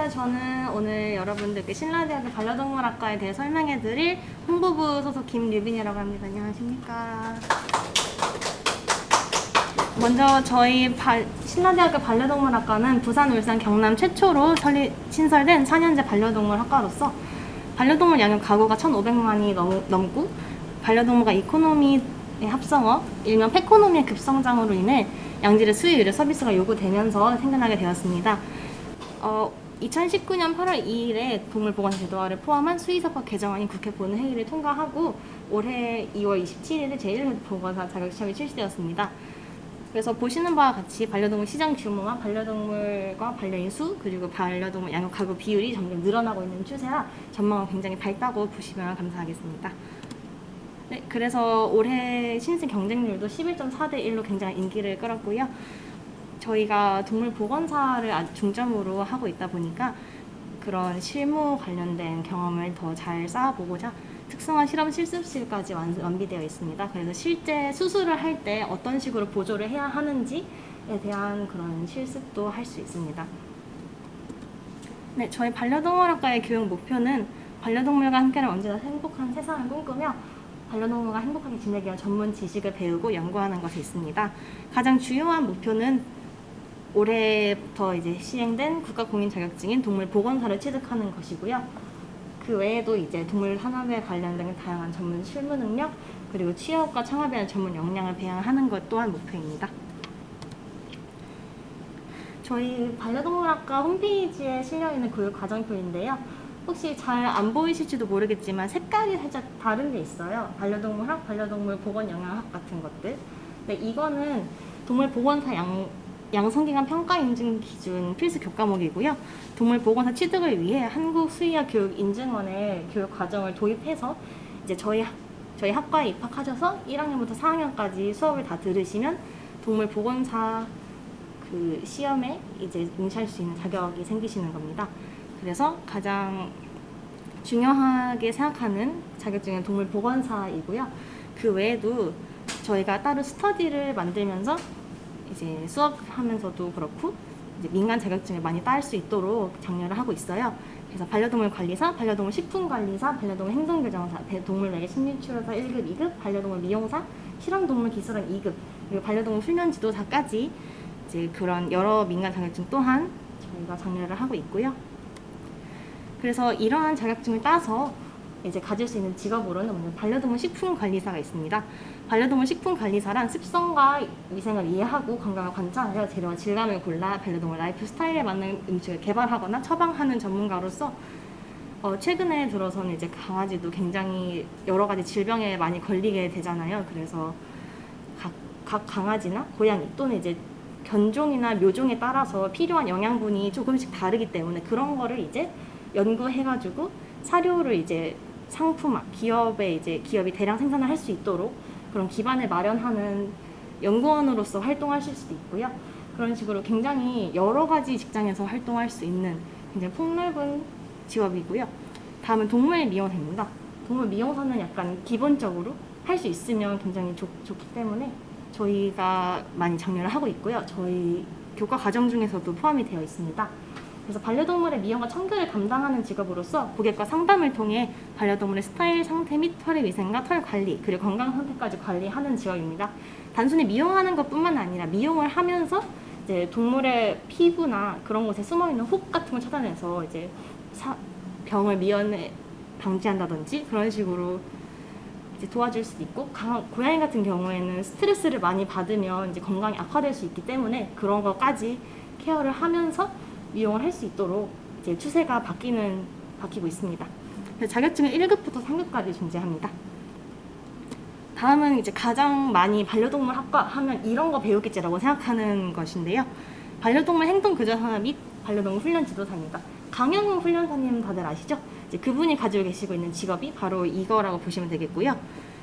안녕하세요. 저는 오늘 여러분들께 신라대학교 반려동물학과에 대해 설명해드릴 홍보부 소속 김유빈이라고 합니다. 안녕하십니까. 먼저 저희 신라대학교 반려동물학과는 부산, 울산, 경남 최초로 신설된 4년제 반려동물 학과로서 반려동물 양육 가구가 1,500만이 넘고 반려동물과 이코노미의 합성어, 일명 페코노미의 급성장으로 인해 양질의 수의 의료 서비스가 요구되면서 생겨나게 되었습니다. 2019년 8월 2일에 동물보건사 제도화를 포함한 수의사법 개정안이 국회 본회의를 통과하고 올해 2월 27일에 제1회 보건사 자격시험이 실시되었습니다. 그래서 보시는 바와 같이 반려동물 시장 규모와 반려동물과 반려인 수 그리고 반려동물 양육 가구 비율이 점점 늘어나고 있는 추세라 전망은 굉장히 밝다고 보시면 감사하겠습니다. 네, 그래서 올해 신생 경쟁률도 11.4대 1로 굉장히 인기를 끌었고요. 저희가 동물보건사를 중점으로 하고 있다 보니까 그런 실무 관련된 경험을 더 잘 쌓아보고자 특성화 실험 실습실까지 완비되어 있습니다. 그래서 실제 수술을 할 때 어떤 식으로 보조를 해야 하는지에 대한 그런 실습도 할 수 있습니다. 네, 저희 반려동물학과의 교육 목표는 반려동물과 함께하는 언제나 행복한 세상을 꿈꾸며 반려동물과 행복하게 지내기 위한 전문 지식을 배우고 연구하는 것에 있습니다. 가장 중요한 목표는 올해부터 이제 시행된 국가공인 자격증인 동물보건사를 취득하는 것이고요. 그 외에도 이제 동물 산업에 관련된 다양한 전문 실무 능력 그리고 취업과 창업에 대한 전문 역량을 배양하는 것 또한 목표입니다. 저희 반려동물학과 홈페이지에 실려 있는 교육 과정표인데요. 혹시 잘 안 보이실지도 모르겠지만 색깔이 살짝 다른 게 있어요. 반려동물학, 반려동물 보건영양학 같은 것들. 근데 이거는 동물보건사 양성기관 평가 인증 기준 필수 교과목이고요. 동물보건사 취득을 위해 한국수의학교육인증원의 교육 과정을 도입해서 이제 저희 학과에 입학하셔서 1학년부터 4학년까지 수업을 다 들으시면 동물보건사 그 시험에 이제 응시할 수 있는 자격이 생기시는 겁니다. 그래서 가장 중요하게 생각하는 자격증은 동물보건사이고요. 그 외에도 저희가 따로 스터디를 만들면서 이제 수업하면서도 그렇고 이제 민간 자격증을 많이 따을 수 있도록 장려를 하고 있어요. 그래서 반려동물 관리사, 반려동물 식품관리사, 반려동물 행동교정사, 동물매개 심리치료사 1급, 2급, 반려동물 미용사, 실험동물 기술원 2급, 그리고 반려동물 훈련 지도사까지 이제 그런 여러 민간 자격증 또한 저희가 장려를 하고 있고요. 그래서 이러한 자격증을 따서 이제 가질 수 있는 직업으로는 반려동물 식품관리사가 있습니다. 반려동물 식품관리사란 습성과 위생을 이해하고 건강을 관찰하여 재료와 질감을 골라 반려동물 라이프 스타일에 맞는 음식을 개발하거나 처방하는 전문가로서 최근에 들어서는 이제 강아지도 굉장히 여러 가지 질병에 많이 걸리게 되잖아요. 그래서 각 강아지나 고양이 또는 이제 견종이나 묘종에 따라서 필요한 영양분이 조금씩 다르기 때문에 그런 거를 이제 연구해가지고 사료를 이제 상품화, 기업이 대량 생산을 할 수 있도록 그런 기반을 마련하는 연구원으로서 활동하실 수도 있고요. 그런 식으로 굉장히 여러 가지 직장에서 활동할 수 있는 굉장히 폭넓은 직업이고요. 다음은 동물 미용사입니다. 동물 미용사는 약간 기본적으로 할 수 있으면 굉장히 좋기 때문에 저희가 많이 장려를 하고 있고요. 저희 교과 과정 중에서도 포함이 되어 있습니다. 그래서 반려동물의 미용과 청결을 담당하는 직업으로서 고객과 상담을 통해 반려동물의 스타일, 상태 및 털의 위생과 털 관리, 그리고 건강 상태까지 관리하는 직업입니다. 단순히 미용하는 것뿐만 아니라 미용을 하면서 이제 동물의 피부나 그런 곳에 숨어있는 혹 같은 걸 찾아내서 이제 병을 미연에 방지한다든지 그런 식으로 이제 도와줄 수도 있고, 고양이 같은 경우에는 스트레스를 많이 받으면 이제 건강이 악화될 수 있기 때문에 그런 것까지 케어를 하면서 미용을 할 수 있도록 이제 추세가 바뀌고 있습니다. 그래서 자격증은 1급부터 3급까지 존재합니다. 다음은 이제 가장 많이 반려동물 학과 하면 이런 거 배우겠지라고 생각하는 것인데요. 반려동물 행동교정사 및 반려동물 훈련 지도사입니다. 강현웅 훈련사님 다들 아시죠? 이제 그분이 가지고 계시고 있는 직업이 바로 이거라고 보시면 되겠고요.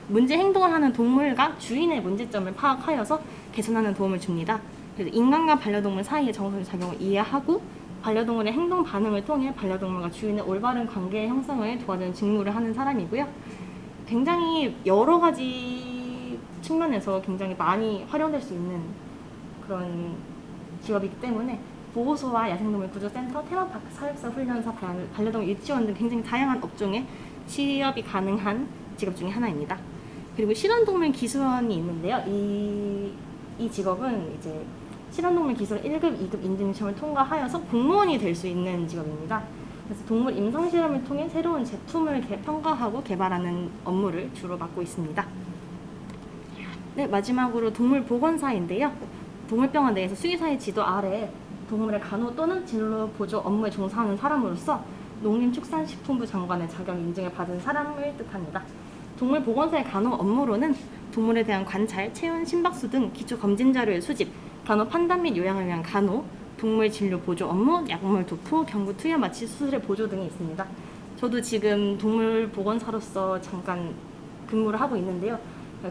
문제 행동을 하는 동물과 주인의 문제점을 파악하여서 개선하는 도움을 줍니다. 그래서 인간과 반려동물 사이의 정서적 작용을 이해하고 반려동물의 행동 반응을 통해 반려동물과 주인의 올바른 관계 형성을 도와주는 직무를 하는 사람이고요. 굉장히 여러 가지 측면에서 굉장히 많이 활용될 수 있는 그런 직업이기 때문에 보호소와 야생동물 구조센터, 테마파크, 사육사, 훈련사, 반려동물 유치원 등 굉장히 다양한 업종에 취업이 가능한 직업 중에 하나입니다. 그리고 실험동물 기술원이 있는데요. 이 직업은 이제 실험동물 기술 1급, 2급 인증 시험을 통과하여서 공무원이 될 수 있는 직업입니다. 그래서 동물 임상 실험을 통해 새로운 제품을 평가하고 개발하는 업무를 주로 맡고 있습니다. 네, 마지막으로 동물보건사인데요. 동물병원 내에서 수의사의 지도 아래 동물의 간호 또는 진로 보조 업무에 종사하는 사람으로서 농림축산식품부 장관의 자격 인증을 받은 사람을 뜻합니다. 동물보건사의 간호 업무로는 동물에 대한 관찰, 체온, 심박수 등 기초 검진 자료의 수집, 간호 판단 및 요양을 위한 간호, 동물 진료 보조 업무, 약물 도포, 경구 투여 마취 수술의 보조 등이 있습니다. 저도 지금 동물보건사로서 잠깐 근무를 하고 있는데요.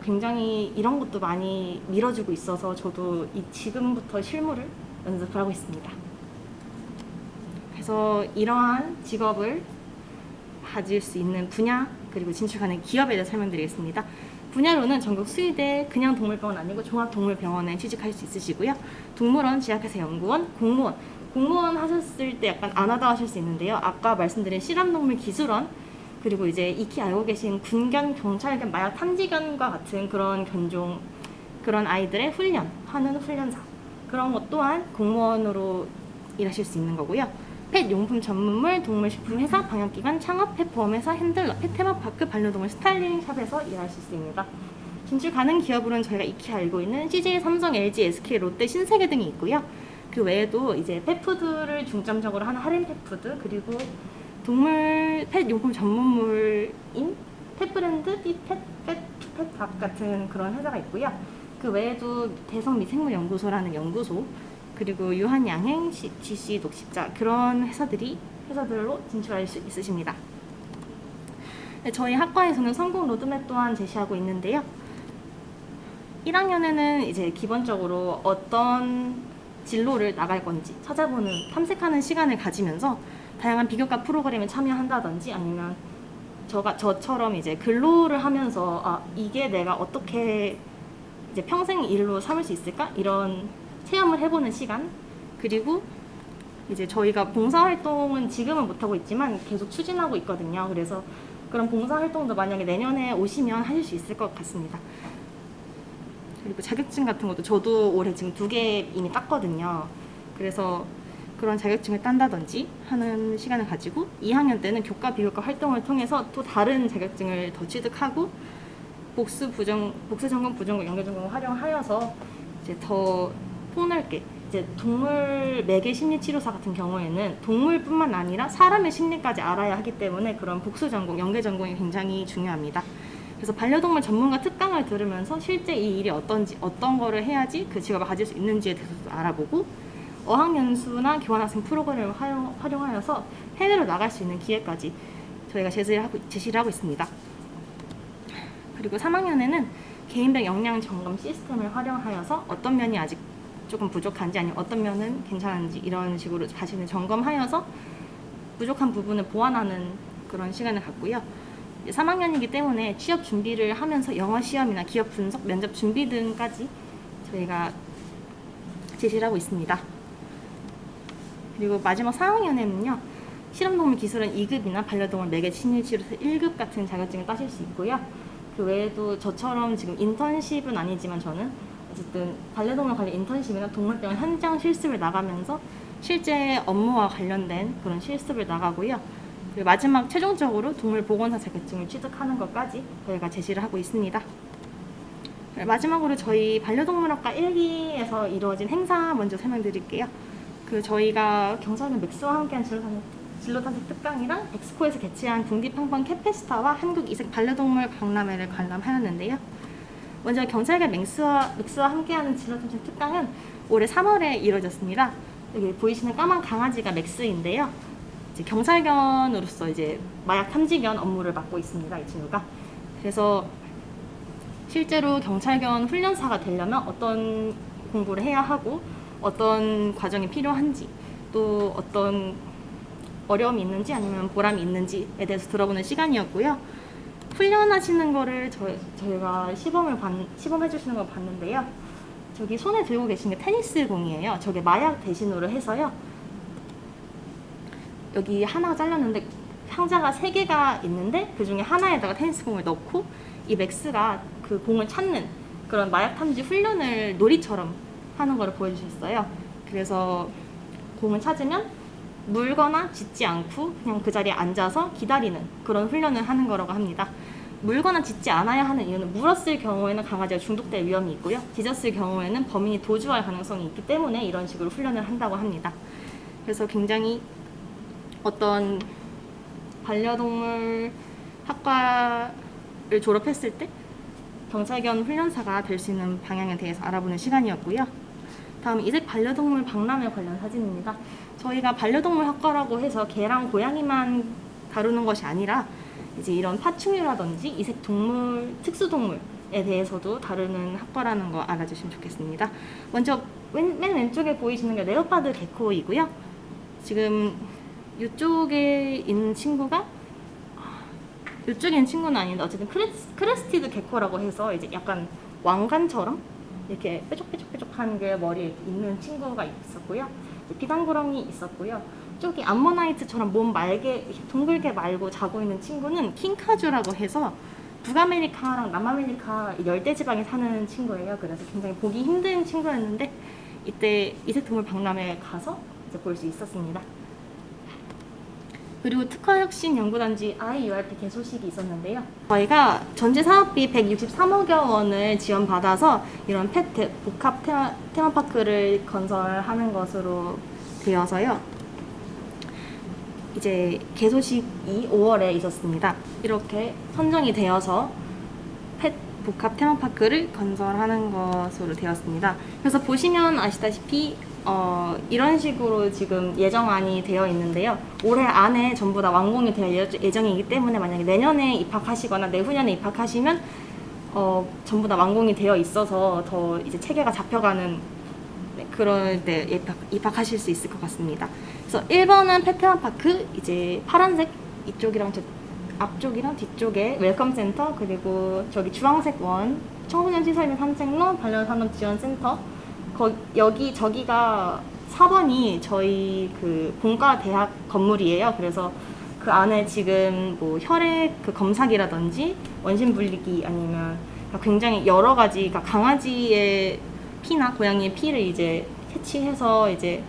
굉장히 이런 것도 많이 밀어주고 있어서 저도 지금부터 실무를 연습을 하고 있습니다. 그래서 이러한 직업을 가질 수 있는 분야 그리고 진출 가능 기업에 대해 설명드리겠습니다. 분야로는 전국 수의대 그냥 동물병원 아니고 종합동물병원에 취직할 수 있으시고요. 동물원, 지역회사 연구원, 공무원 하셨을 때 약간 안 하다 하실 수 있는데요. 아까 말씀드린 실험동물 기술원 그리고 이제 익히 알고 계신 군견, 경찰견, 마약 탐지견과 같은 그런 견종 그런 아이들의 훈련하는 훈련사 그런 것 또한 공무원으로 일하실 수 있는 거고요. 펫 용품 전문물, 동물식품 회사, 방역기관, 창업, 펫 보험회사, 핸들러, 펫 테마파크, 반려동물 스타일링 샵에서 일하실 수 있습니다. 진출 가능 기업으로는 저희가 익히 알고 있는 CJ, 삼성, LG, SK, 롯데, 신세계 등이 있고요. 그 외에도 이제 펫푸드를 중점적으로 하는 할인 펫푸드 그리고 동물 펫 용품 전문물인 펫브랜드, 펫밥 같은 그런 회사가 있고요. 그 외에도 대성미생물연구소라는 연구소 그리고 유한양행, GC, 녹십자 그런 회사들로 진출할 수 있으십니다. 저희 학과에서는 성공 로드맵 또한 제시하고 있는데요. 1학년에는 이제 기본적으로 어떤 진로를 나갈 건지 찾아보는 탐색하는 시간을 가지면서 다양한 비교과 프로그램에 참여한다든지 아니면 저처럼 이제 근로를 하면서 이게 내가 어떻게 이제 평생 일로 삼을 수 있을까 이런 체험을 해보는 시간 그리고 이제 저희가 봉사활동은 지금은 못하고 있지만 계속 추진하고 있거든요. 그래서 그런 봉사활동도 만약에 내년에 오시면 하실 수 있을 것 같습니다. 그리고 자격증 같은 것도 저도 올해 지금 2개 이미 땄거든요. 그래서 그런 자격증을 딴다든지 하는 시간을 가지고 2학년 때는 교과 비교과 활동을 통해서 또 다른 자격증을 더 취득하고 복수 전공, 부전공, 연계 전공을 활용하여서 이제 더 폭넓게 이제 동물 매개 심리 치료사 같은 경우에는 동물뿐만 아니라 사람의 심리까지 알아야 하기 때문에 그런 복수 전공, 연계 전공이 굉장히 중요합니다. 그래서 반려동물 전문가 특강을 들으면서 실제 이 일이 어떤지, 어떤 거를 해야지 그 직업을 가질 수 있는지에 대해서도 알아보고 어학연수나 교환학생 프로그램을 활용하여서 해외로 나갈 수 있는 기회까지 저희가 제시를 하고 있습니다. 그리고 3학년에는 개인별 역량 점검 시스템을 활용하여서 어떤 면이 아직 조금 부족한지 아니면 어떤 면은 괜찮은지 이런 식으로 자신을 점검하여서 부족한 부분을 보완하는 그런 시간을 갖고요. 3학년이기 때문에 취업 준비를 하면서 영어 시험이나 기업 분석, 면접 준비 등까지 저희가 제시를 하고 있습니다. 그리고 마지막 4학년에는요. 실험동물 기술은 2급이나 반려동물 매개 심리치료사 1급 같은 자격증을 따실 수 있고요. 그 외에도 저처럼 지금 인턴십은 아니지만 저는 어쨌든 반려동물 관련 인턴십이나 동물병원 현장 실습을 나가면서 실제 업무와 관련된 그런 실습을 나가고요. 그리고 마지막 최종적으로 동물보건사 자격증을 취득하는 것까지 저희가 제시를 하고 있습니다. 마지막으로 저희 반려동물학과 1기에서 이루어진 행사 먼저 설명드릴게요. 저희가 경찰관 맥스와 함께한 진로탐색 특강이랑 엑스코에서 개최한 궁디팡팡 캣페스타와 한국 이색 반려동물 박람회를 관람하였는데요. 먼저 경찰관 맥스와 함께하는 진로탐색 특강은 올해 3월에 이루어졌습니다. 여기 보이시는 까만 강아지가 맥스인데요. 이제 경찰견으로서 이제 마약 탐지견 업무를 맡고 있습니다. 이 친구가. 그래서 실제로 경찰견 훈련사가 되려면 어떤 공부를 해야 하고 어떤 과정이 필요한지 또 어떤 어려움이 있는지 아니면 보람이 있는지에 대해서 들어보는 시간이었고요. 훈련하시는 거를 저희가 시범해 주시는 걸 봤는데요. 저기 손에 들고 계신 게 테니스 공이에요. 저게 마약 대신으로 해서요. 여기 하나가 잘렸는데 상자가 3개가 있는데 그 중에 하나에다가 테니스 공을 넣고 이 맥스가 그 공을 찾는 그런 마약 탐지 훈련을 놀이처럼 하는 거를 보여주셨어요. 그래서 공을 찾으면 물거나 짖지 않고 그냥 그 자리에 앉아서 기다리는 그런 훈련을 하는 거라고 합니다. 물거나 짖지 않아야 하는 이유는 물었을 경우에는 강아지가 중독될 위험이 있고요. 짖었을 경우에는 범인이 도주할 가능성이 있기 때문에 이런 식으로 훈련을 한다고 합니다. 그래서 굉장히 어떤 반려동물 학과를 졸업했을 때 경찰견 훈련사가 될 수 있는 방향에 대해서 알아보는 시간이었고요. 다음 이색 반려동물 박람회 관련 사진입니다. 저희가 반려동물 학과라고 해서 개랑 고양이만 다루는 것이 아니라 이제 이런 파충류라든지 이색 동물, 특수동물에 대해서도 다루는 학과라는 거 알아주시면 좋겠습니다. 먼저 맨 왼쪽에 보이시는 게 레오파드 개코이고요. 지금 이쪽에 있는 친구가 이쪽에 있는 친구는 아닌데 어쨌든 크레스티드 개코라고 해서 이제 약간 왕관처럼 이렇게 뾰족뾰족뾰족한 게 머리에 있는 친구가 있었고요. 비단구렁이 있었고요. 저기 암모나이트처럼 몸 말게 둥글게 말고 자고 있는 친구는 킹카주라고 해서 북아메리카랑 남아메리카 열대지방에 사는 친구예요. 그래서 굉장히 보기 힘든 친구였는데 이때 이색동물 박람회에 가서 이제 볼 수 있었습니다. 그리고 특화혁신연구단지 IURP 개소식이 있었는데요. 저희가 전체 사업비 163억여 원을 지원받아서 이런 복합 테마파크를 건설하는 것으로 되어서요. 이제 개소식이 5월에 있었습니다. 이렇게 선정이 되어서 복합 테마파크를 건설하는 것으로 되었습니다. 그래서 보시면 아시다시피 이런 식으로 지금 예정안이 되어 있는데요. 올해 안에 전부 다 완공이 될 예정이기 때문에 만약에 내년에 입학하시거나 내후년에 입학하시면 전부 다 완공이 되어 있어서 더 이제 체계가 잡혀가는 그럴 때 입학하실 수 있을 것 같습니다. 그래서 1번은 페테마파크, 이제 파란색 이쪽이랑 앞쪽이랑 뒤쪽에 웰컴 센터, 그리고 저기 주황색 원 청소년 시설 및 산책로 반려산업 지원센터, 저기가 4번이 저희 그 본과 대학 건물이에요. 그래서 그 안에 지금 뭐 혈액 그 검사기라든지 원심 분리기 아니면 굉장히 여러 가지, 그러니까 강아지의 피나 고양이의 피를 이제 채취해서 이제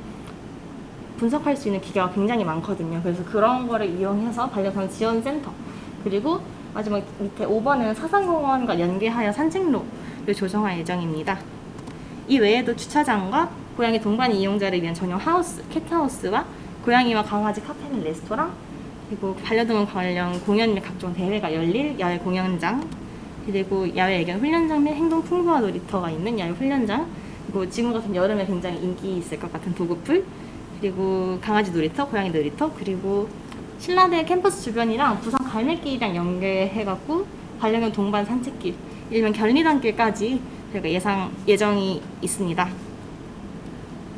분석할 수 있는 기계가 굉장히 많거든요. 그래서 그런 거를 이용해서 반려견 지원센터, 그리고 마지막 밑에 5번은 사상공원과 연계하여 산책로를 조성할 예정입니다. 이 외에도 주차장과 고양이 동반 이용자를 위한 전용 하우스, 캣하우스와 고양이와 강아지 카페 및 레스토랑, 그리고 반려동물 관련 공연 및 각종 대회가 열릴 야외 공연장, 그리고 야외 애견 훈련장 및 행동 풍부화 놀이터가 있는 야외 훈련장, 그리고 지금 같은 여름에 굉장히 인기 있을 것 같은 도구풀, 그리고 강아지 놀이터, 고양이 놀이터, 그리고 신라대 캠퍼스 주변이랑 부산 갈매길이랑 연계해갖고 반려견 동반 산책길, 일명 견리단길까지 저희가 예정이 있습니다.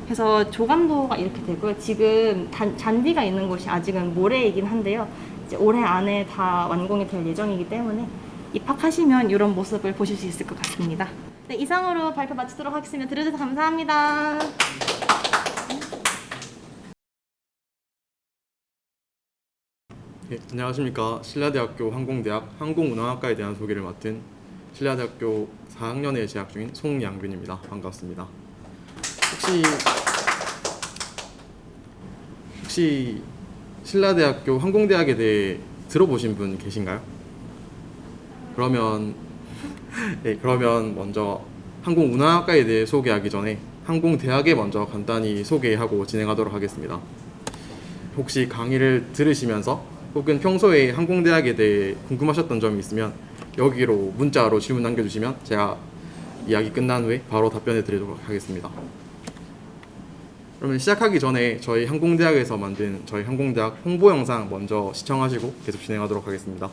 그래서 조감도가 이렇게 되고요. 지금 잔디가 있는 곳이 아직은 모래이긴 한데요. 이제 올해 안에 다 완공이 될 예정이기 때문에 입학하시면 이런 모습을 보실 수 있을 것 같습니다. 네, 이상으로 발표 마치도록 하겠습니다. 들어주셔서 감사합니다. 네, 안녕하십니까. 신라대학교 항공대학 항공운항학과에 대한 소개를 맡은 신라대학교 4학년에 재학 중인 송양빈입니다. 반갑습니다. 혹시 신라대학교 항공대학에 대해 들어보신 분 계신가요? 그러면 먼저 항공운항학과에 대해 소개하기 전에 항공대학에 먼저 간단히 소개하고 진행하도록 하겠습니다. 혹시 강의를 들으시면서 혹은 평소에 항공대학에 대해 궁금하셨던 점이 있으면 여기로 문자로 질문 남겨주시면 제가 이야기 끝난 후에 바로 답변해 드리도록 하겠습니다. 그러면 시작하기 전에 저희 항공대학에서 만든 저희 항공대학 홍보 영상 먼저 시청하시고 계속 진행하도록 하겠습니다.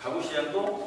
가구 시장도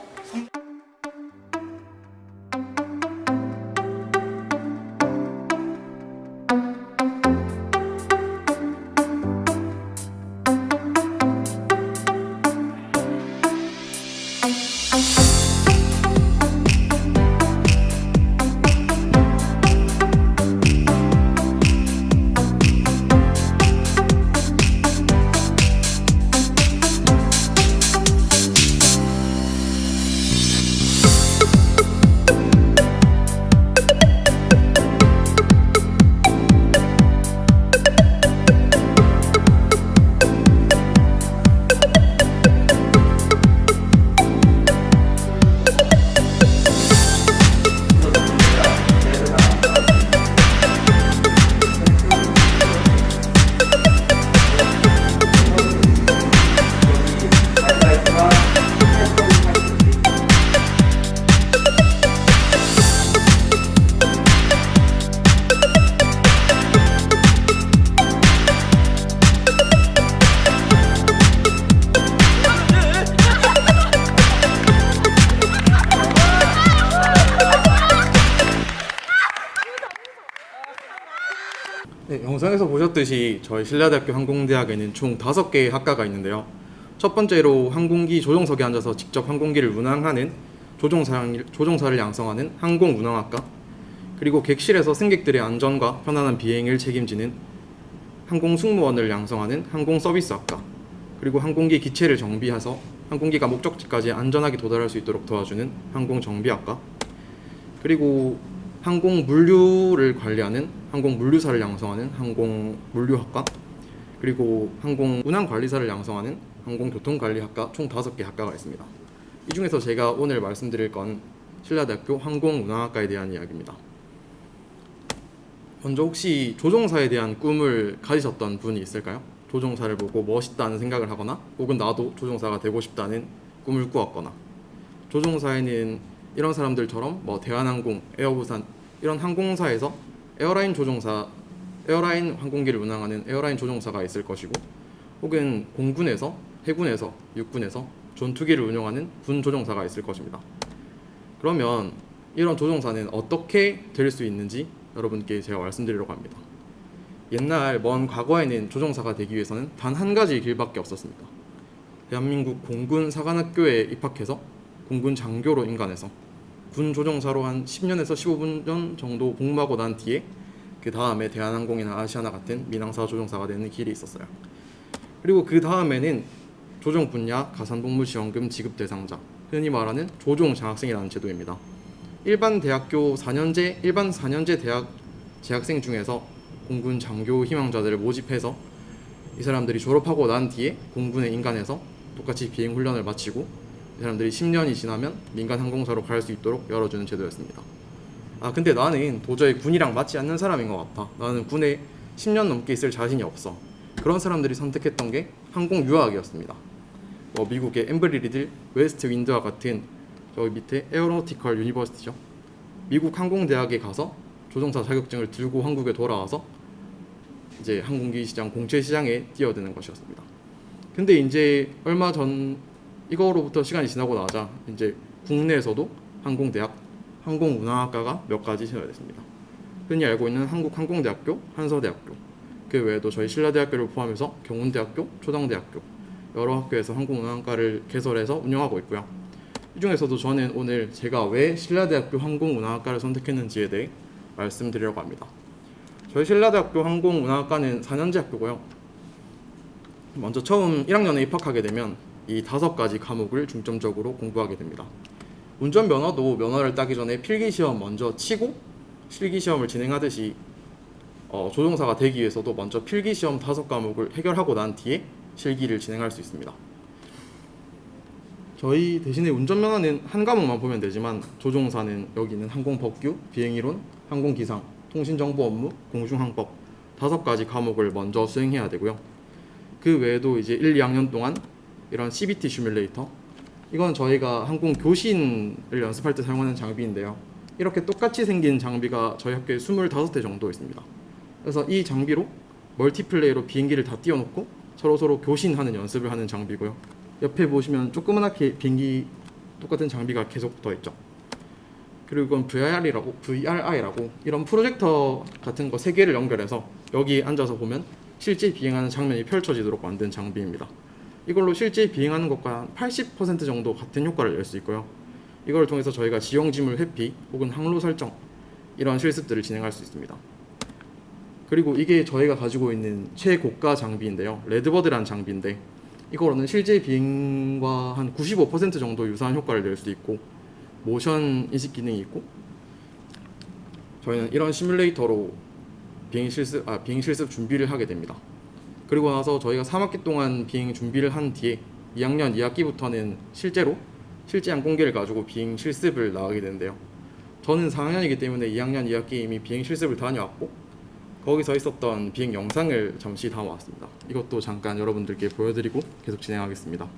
네, 영상에서 보셨듯이 저희 신라대학교 항공대학에는 총 5개의 학과가 있는데요. 첫 번째로 항공기 조종석에 앉아서 직접 항공기를 운항하는 조종사를 양성하는 항공운항학과, 그리고 객실에서 승객들의 안전과 편안한 비행을 책임지는 항공승무원을 양성하는 항공서비스학과, 그리고 항공기 기체를 정비해서 항공기가 목적지까지 안전하게 도달할 수 있도록 도와주는 항공정비학과, 그리고 항공물류를 관리하는 항공물류사를 양성하는 항공물류학과, 그리고 항공운항관리사를 양성하는 항공교통관리학과, 총 5개 학과가 있습니다. 이 중에서 제가 오늘 말씀드릴 건 신라대학교 항공운항학과에 대한 이야기입니다. 먼저 혹시 조종사에 대한 꿈을 가지셨던 분이 있을까요? 조종사를 보고 멋있다는 생각을 하거나 혹은 나도 조종사가 되고 싶다는 꿈을 꾸었거나, 조종사에는 이런 사람들처럼 뭐 대한항공, 에어부산 이런 항공사에서 에어라인 항공기를 운항하는 에어라인 조종사가 있을 것이고, 혹은 공군에서, 해군에서, 육군에서 전투기를 운용하는 군 조종사가 있을 것입니다. 그러면 이런 조종사는 어떻게 될 수 있는지 여러분께 제가 말씀드리려고 합니다. 옛날 먼 과거에는 조종사가 되기 위해서는 단 한 가지 길밖에 없었습니다. 대한민국 공군 사관학교에 입학해서 공군 장교로 임관해서 군 조종사로 한 10년에서 15년 정도 복무하고 난 뒤에 그 다음에 대한항공이나 아시아나 같은 민항사 조종사가 되는 길이 있었어요. 그리고 그 다음에는 조종 분야 가산복무지원금 지급 대상자, 흔히 말하는 조종 장학생이라는 제도입니다. 일반 4년제 대학 재학생 중에서 공군 장교 희망자들을 모집해서 이 사람들이 졸업하고 난 뒤에 공군에 임관해서 똑같이 비행 훈련을 마치고 이 사람들이 10년이 지나면 민간 항공사로 갈 수 있도록 열어주는 제도였습니다. 근데 나는 도저히 군이랑 맞지 않는 사람인 것 같아. 나는 군에 10년 넘게 있을 자신이 없어. 그런 사람들이 선택했던 게 항공 유학이었습니다. 미국의 엠브리 리들 웨스트 윈드와 같은 저기 밑에 에어로티컬 유니버시티죠. 미국 항공대학에 가서 조종사 자격증을 들고 한국에 돌아와서 이제 항공기 시장, 공채 시장에 뛰어드는 것이었습니다. 근데 이제 얼마 전 이거로부터 시간이 지나고 나자 이제 국내에서도 항공대학, 항공운항학과가 몇 가지 신설됐습니다. 흔히 알고 있는 한국항공대학교, 한서대학교, 그 외에도 저희 신라대학교를 포함해서 경운대학교, 초당대학교 여러 학교에서 항공운항과를 개설해서 운영하고 있고요. 이 중에서도 저는 오늘 제가 왜 신라대학교 항공운항학과를 선택했는지에 대해 말씀드리려고 합니다. 저희 신라대학교 항공운항학과는 4년제 학교고요. 먼저 처음 1학년에 입학하게 되면 이 5가지 과목을 중점적으로 공부하게 됩니다. 운전면허도 면허를 따기 전에 필기시험 먼저 치고 실기시험을 진행하듯이 조종사가 되기 위해서도 먼저 필기시험 5과목을 해결하고 난 뒤에 실기를 진행할 수 있습니다. 저희 대신에 운전면허는 한 과목만 보면 되지만 조종사는 여기 있는 항공법규, 비행이론, 항공기상, 통신정보 업무, 공중항법 5가지 과목을 먼저 수행해야 되고요. 그 외에도 이제 1, 2학년 동안 이런 CBT 시뮬레이터, 이건 저희가 항공 교신을 연습할 때 사용하는 장비인데요. 이렇게 똑같이 생긴 장비가 저희 학교에 25대 정도 있습니다. 그래서 이 장비로 멀티플레이로 비행기를 다 띄워놓고 서로 교신하는 연습을 하는 장비고요. 옆에 보시면 조그맣게 비행기 똑같은 장비가 계속 붙어 있죠. 그리고 이건 VRI라고 이런 프로젝터 같은 거 3개를 연결해서 여기 앉아서 보면 실제 비행하는 장면이 펼쳐지도록 만든 장비입니다. 이걸로 실제 비행하는 것과 80% 정도 같은 효과를 낼 수 있고요. 이걸 통해서 저희가 지형지물 회피 혹은 항로 설정 이런 실습들을 진행할 수 있습니다. 그리고 이게 저희가 가지고 있는 최고가 장비인데요. 레드버드라는 장비인데 이거로는 실제 비행과 한 95% 정도 유사한 효과를 낼 수 있고 모션 인식 기능이 있고 저희는 이런 시뮬레이터로 비행 실습 준비를 하게 됩니다. 그리고 나서 저희가 3학기 동안 비행 준비를 한 뒤에 2학년 2학기부터는 실제 항공기를 가지고 비행 실습을 나가게 되는데요. 저는 4학년이기 때문에 2학년 2학기 이미 비행 실습을 다녀왔고 거기서 있었던 비행 영상을 잠시 담아왔습니다. 이것도 잠깐 여러분들께 보여드리고 계속 진행하겠습니다.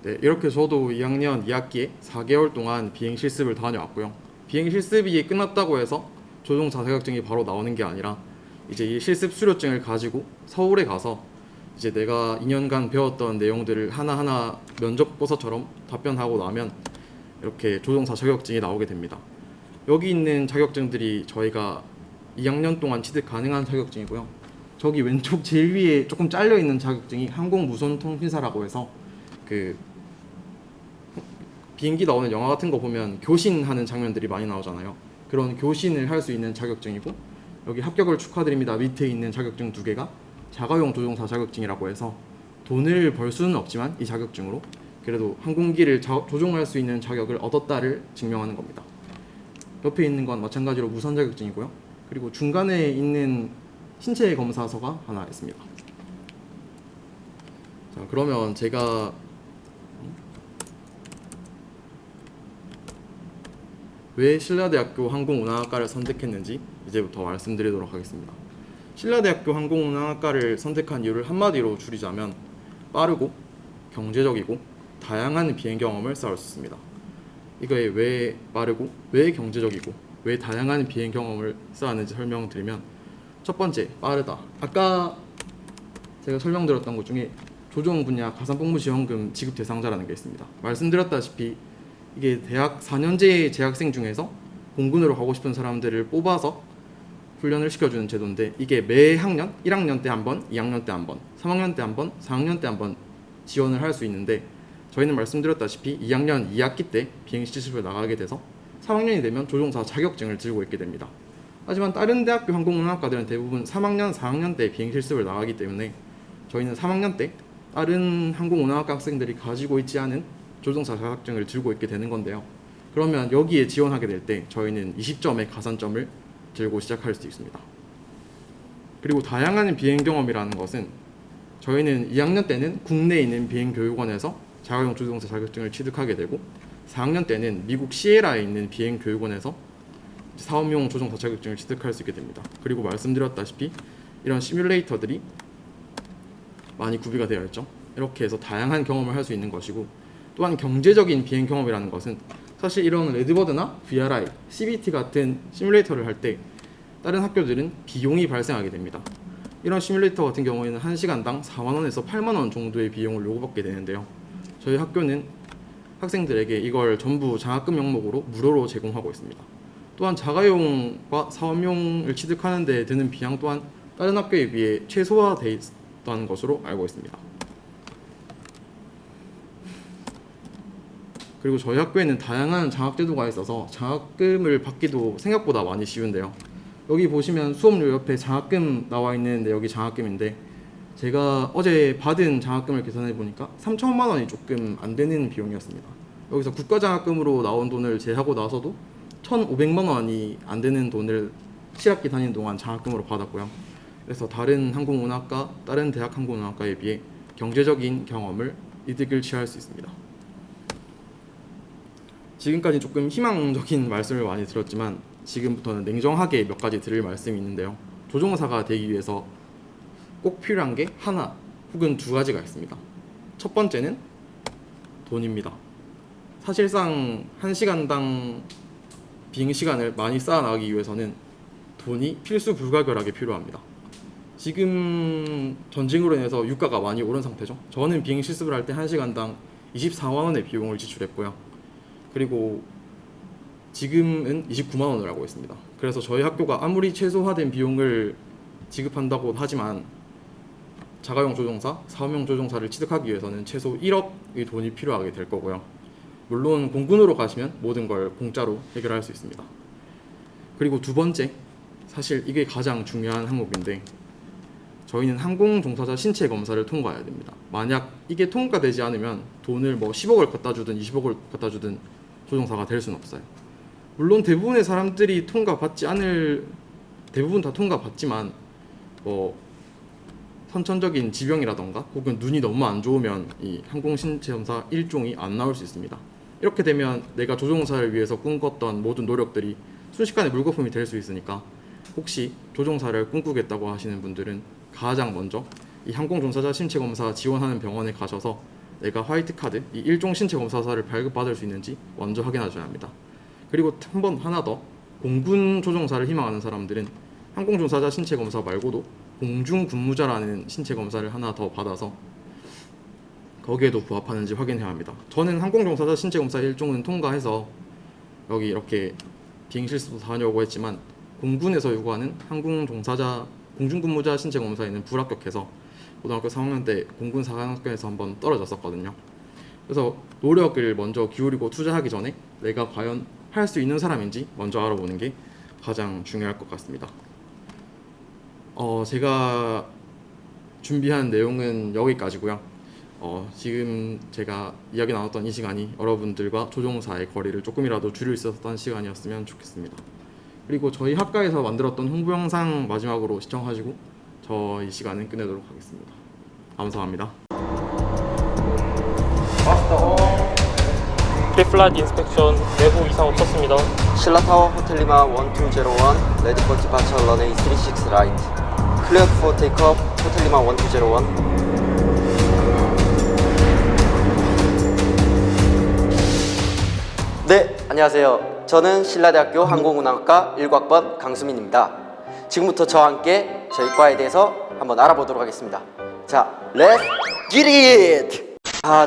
네, 이렇게 저도 2학년 2학기에 4개월 동안 비행 실습을 다녀왔고요. 비행 실습이 끝났다고 해서 조종사 자격증이 바로 나오는 게 아니라 이제 이 실습 수료증을 가지고 서울에 가서 이제 내가 2년간 배웠던 내용들을 하나하나 면접 보서처럼 답변하고 나면 이렇게 조종사 자격증이 나오게 됩니다. 여기 있는 자격증들이 저희가 2학년 동안 취득 가능한 자격증이고요. 저기 왼쪽 제일 위에 조금 잘려 있는 자격증이 항공무선통신사라고 해서 그 비행기 나오는 영화 같은 거 보면 교신하는 장면들이 많이 나오잖아요. 그런 교신을 할 수 있는 자격증이고, 여기 합격을 축하드립니다 밑에 있는 자격증 2개가 자가용 조종사 자격증이라고 해서 돈을 벌 수는 없지만 이 자격증으로 그래도 항공기를 조종할 수 있는 자격을 얻었다를 증명하는 겁니다. 옆에 있는 건 마찬가지로 무선 자격증이고요. 그리고 중간에 있는 신체 검사서가 하나 있습니다. 자, 그러면 제가 왜 신라대학교 항공운항학과를 선택했는지 이제부터 말씀드리도록 하겠습니다. 신라대학교 항공운항학과를 선택한 이유를 한마디로 줄이자면 빠르고 경제적이고 다양한 비행 경험을 쌓을 수 있습니다. 이거에 왜 빠르고 왜 경제적이고 왜 다양한 비행 경험을 쌓았는지 설명드리면, 첫 번째, 빠르다. 아까 제가 설명드렸던 것 중에 조종 분야 가산복무지원금 지급 대상자라는 게 있습니다. 말씀드렸다시피 이게 대학 4년제 재학생 중에서 공군으로 가고 싶은 사람들을 뽑아서 훈련을 시켜주는 제도인데, 이게 매 학년 1학년 때 한 번, 2학년 때 한 번, 3학년 때 한 번, 4학년 때 한 번 지원을 할 수 있는데, 저희는 말씀드렸다시피 2학년 2학기 때 비행실습을 나가게 돼서 3학년이 되면 조종사 자격증을 들고 있게 됩니다. 하지만 다른 대학교 항공운항학과들은 대부분 3학년, 4학년 때 비행실습을 나가기 때문에 저희는 3학년 때 다른 항공운항학과 학생들이 가지고 있지 않은 조종사 자격증을 들고 있게 되는 건데요. 그러면 여기에 지원하게 될 때 저희는 20점의 가산점을 들고 시작할 수 있습니다. 그리고 다양한 비행 경험이라는 것은 저희는 2학년 때는 국내에 있는 비행교육원에서 자가용 조종사 자격증을 취득하게 되고, 4학년 때는 미국 시에라에 있는 비행교육원에서 사업용 조종사 자격증을 취득할 수 있게 됩니다. 그리고 말씀드렸다시피 이런 시뮬레이터들이 많이 구비가 되어 있죠. 이렇게 해서 다양한 경험을 할 수 있는 것이고, 또한 경제적인 비행 경험이라는 것은 사실 이런 레드버드나 VRI, CBT 같은 시뮬레이터를 할 때 다른 학교들은 비용이 발생하게 됩니다. 이런 시뮬레이터 같은 경우에는 1시간당 4만원에서 8만원 정도의 비용을 요구받게 되는데요. 저희 학교는 학생들에게 이걸 전부 장학금 명목으로 무료로 제공하고 있습니다. 또한 자가용과 사업용을 취득하는 데 드는 비용 또한 다른 학교에 비해 최소화되어 있다는 것으로 알고 있습니다. 그리고 저희 학교에는 다양한 장학제도가 있어서 장학금을 받기도 생각보다 많이 쉬운데요. 여기 보시면 수업료 옆에 장학금 나와 있는데, 여기 장학금인데 제가 어제 받은 장학금을 계산해 보니까 3천만 원이 조금 안 되는 비용이었습니다. 여기서 국가장학금으로 나온 돈을 제하고 나서도 1,500만 원이 안 되는 돈을 실학기 다니는 동안 장학금으로 받았고요. 그래서 다른 항공운항학과, 다른 대학 항공운항학과에 비해 경제적인 경험을 이득을 취할 수 있습니다. 지금까지 조금 희망적인 말씀을 많이 들었지만 지금부터는 냉정하게 몇 가지 드릴 말씀이 있는데요. 조종사가 되기 위해서 꼭 필요한 게 하나 혹은 두 가지가 있습니다. 첫 번째는 돈입니다. 사실상 1시간당 비행시간을 많이 쌓아나가기 위해서는 돈이 필수 불가결하게 필요합니다. 지금 전쟁으로 인해서 유가가 많이 오른 상태죠. 저는 비행 실습을 할 때 1시간당 24만 원의 비용을 지출했고요. 그리고 지금은 29만 원을 하고 있습니다. 그래서 저희 학교가 아무리 최소화된 비용을 지급한다고 하지만 자가용 조종사, 사업용 조종사를 취득하기 위해서는 최소 1억의 돈이 필요하게 될 거고요. 물론 공군으로 가시면 모든 걸 공짜로 해결할 수 있습니다. 그리고 두 번째, 사실 이게 가장 중요한 항목인데, 저희는 항공 종사자 신체 검사를 통과해야 됩니다. 만약 이게 통과되지 않으면 돈을 뭐 10억을 갖다 주든 20억을 갖다 주든 조종사가 될 수는 없어요. 물론 대부분의 사람들이 대부분 다 통과받지만 뭐 선천적인 지병이라던가 혹은 눈이 너무 안 좋으면 이 항공 신체 검사 1종이 안 나올 수 있습니다. 이렇게 되면 내가 조종사를 위해서 꿈꿨던 모든 노력들이 순식간에 물거품이 될 수 있으니까, 혹시 조종사를 꿈꾸겠다고 하시는 분들은 가장 먼저 이 항공 종사자 신체 검사 지원하는 병원에 가셔서 내가 화이트 카드, 이 1종 신체 검사서를 발급받을 수 있는지 먼저 확인하셔야 합니다. 그리고 한 번 하나 더, 공군 조종사를 희망하는 사람들은 항공종사자 신체 검사 말고도 공중근무자라는 신체 검사를 하나 더 받아서 거기에도 부합하는지 확인해야 합니다. 저는 항공종사자 신체 검사 일종은 통과해서 여기 이렇게 비행 실습도 다녀오고 했지만 공군에서 요구하는 항공종사자 공중근무자 신체 검사에는 불합격해서 고등학교 3학년 때 공군 사관학교에서 한번 떨어졌었거든요. 그래서 노력을 먼저 기울이고 투자하기 전에 내가 과연 할 수 있는 사람인지 먼저 알아보는 게 가장 중요할 것 같습니다. 제가 준비한 내용은 여기까지고요. 지금 제가 이야기 나눴던 이 시간이 여러분들과 조종사의 거리를 조금이라도 줄일 수 있었던 시간이었으면 좋겠습니다. 그리고 저희 학과에서 만들었던 홍보 영상 마지막으로 시청하시고 저 이 시간은 끝내도록 하겠습니다. 감사합니다. 프리플라이트 인스펙션 내부 이상 없었습니다. 신라타워 호텔 리마 1201 레디 포 디파처 런웨이 36 라이트 클리어 포 테이크업 호텔 리마 1201. 네, 안녕하세요. 저는 신라대학교 항공운항학과 19학번 강수민입니다. 지금부터 저와 함께 저희 과에 대해서 한번 알아보도록 하겠습니다. 자, 렛츠 기릿 잇!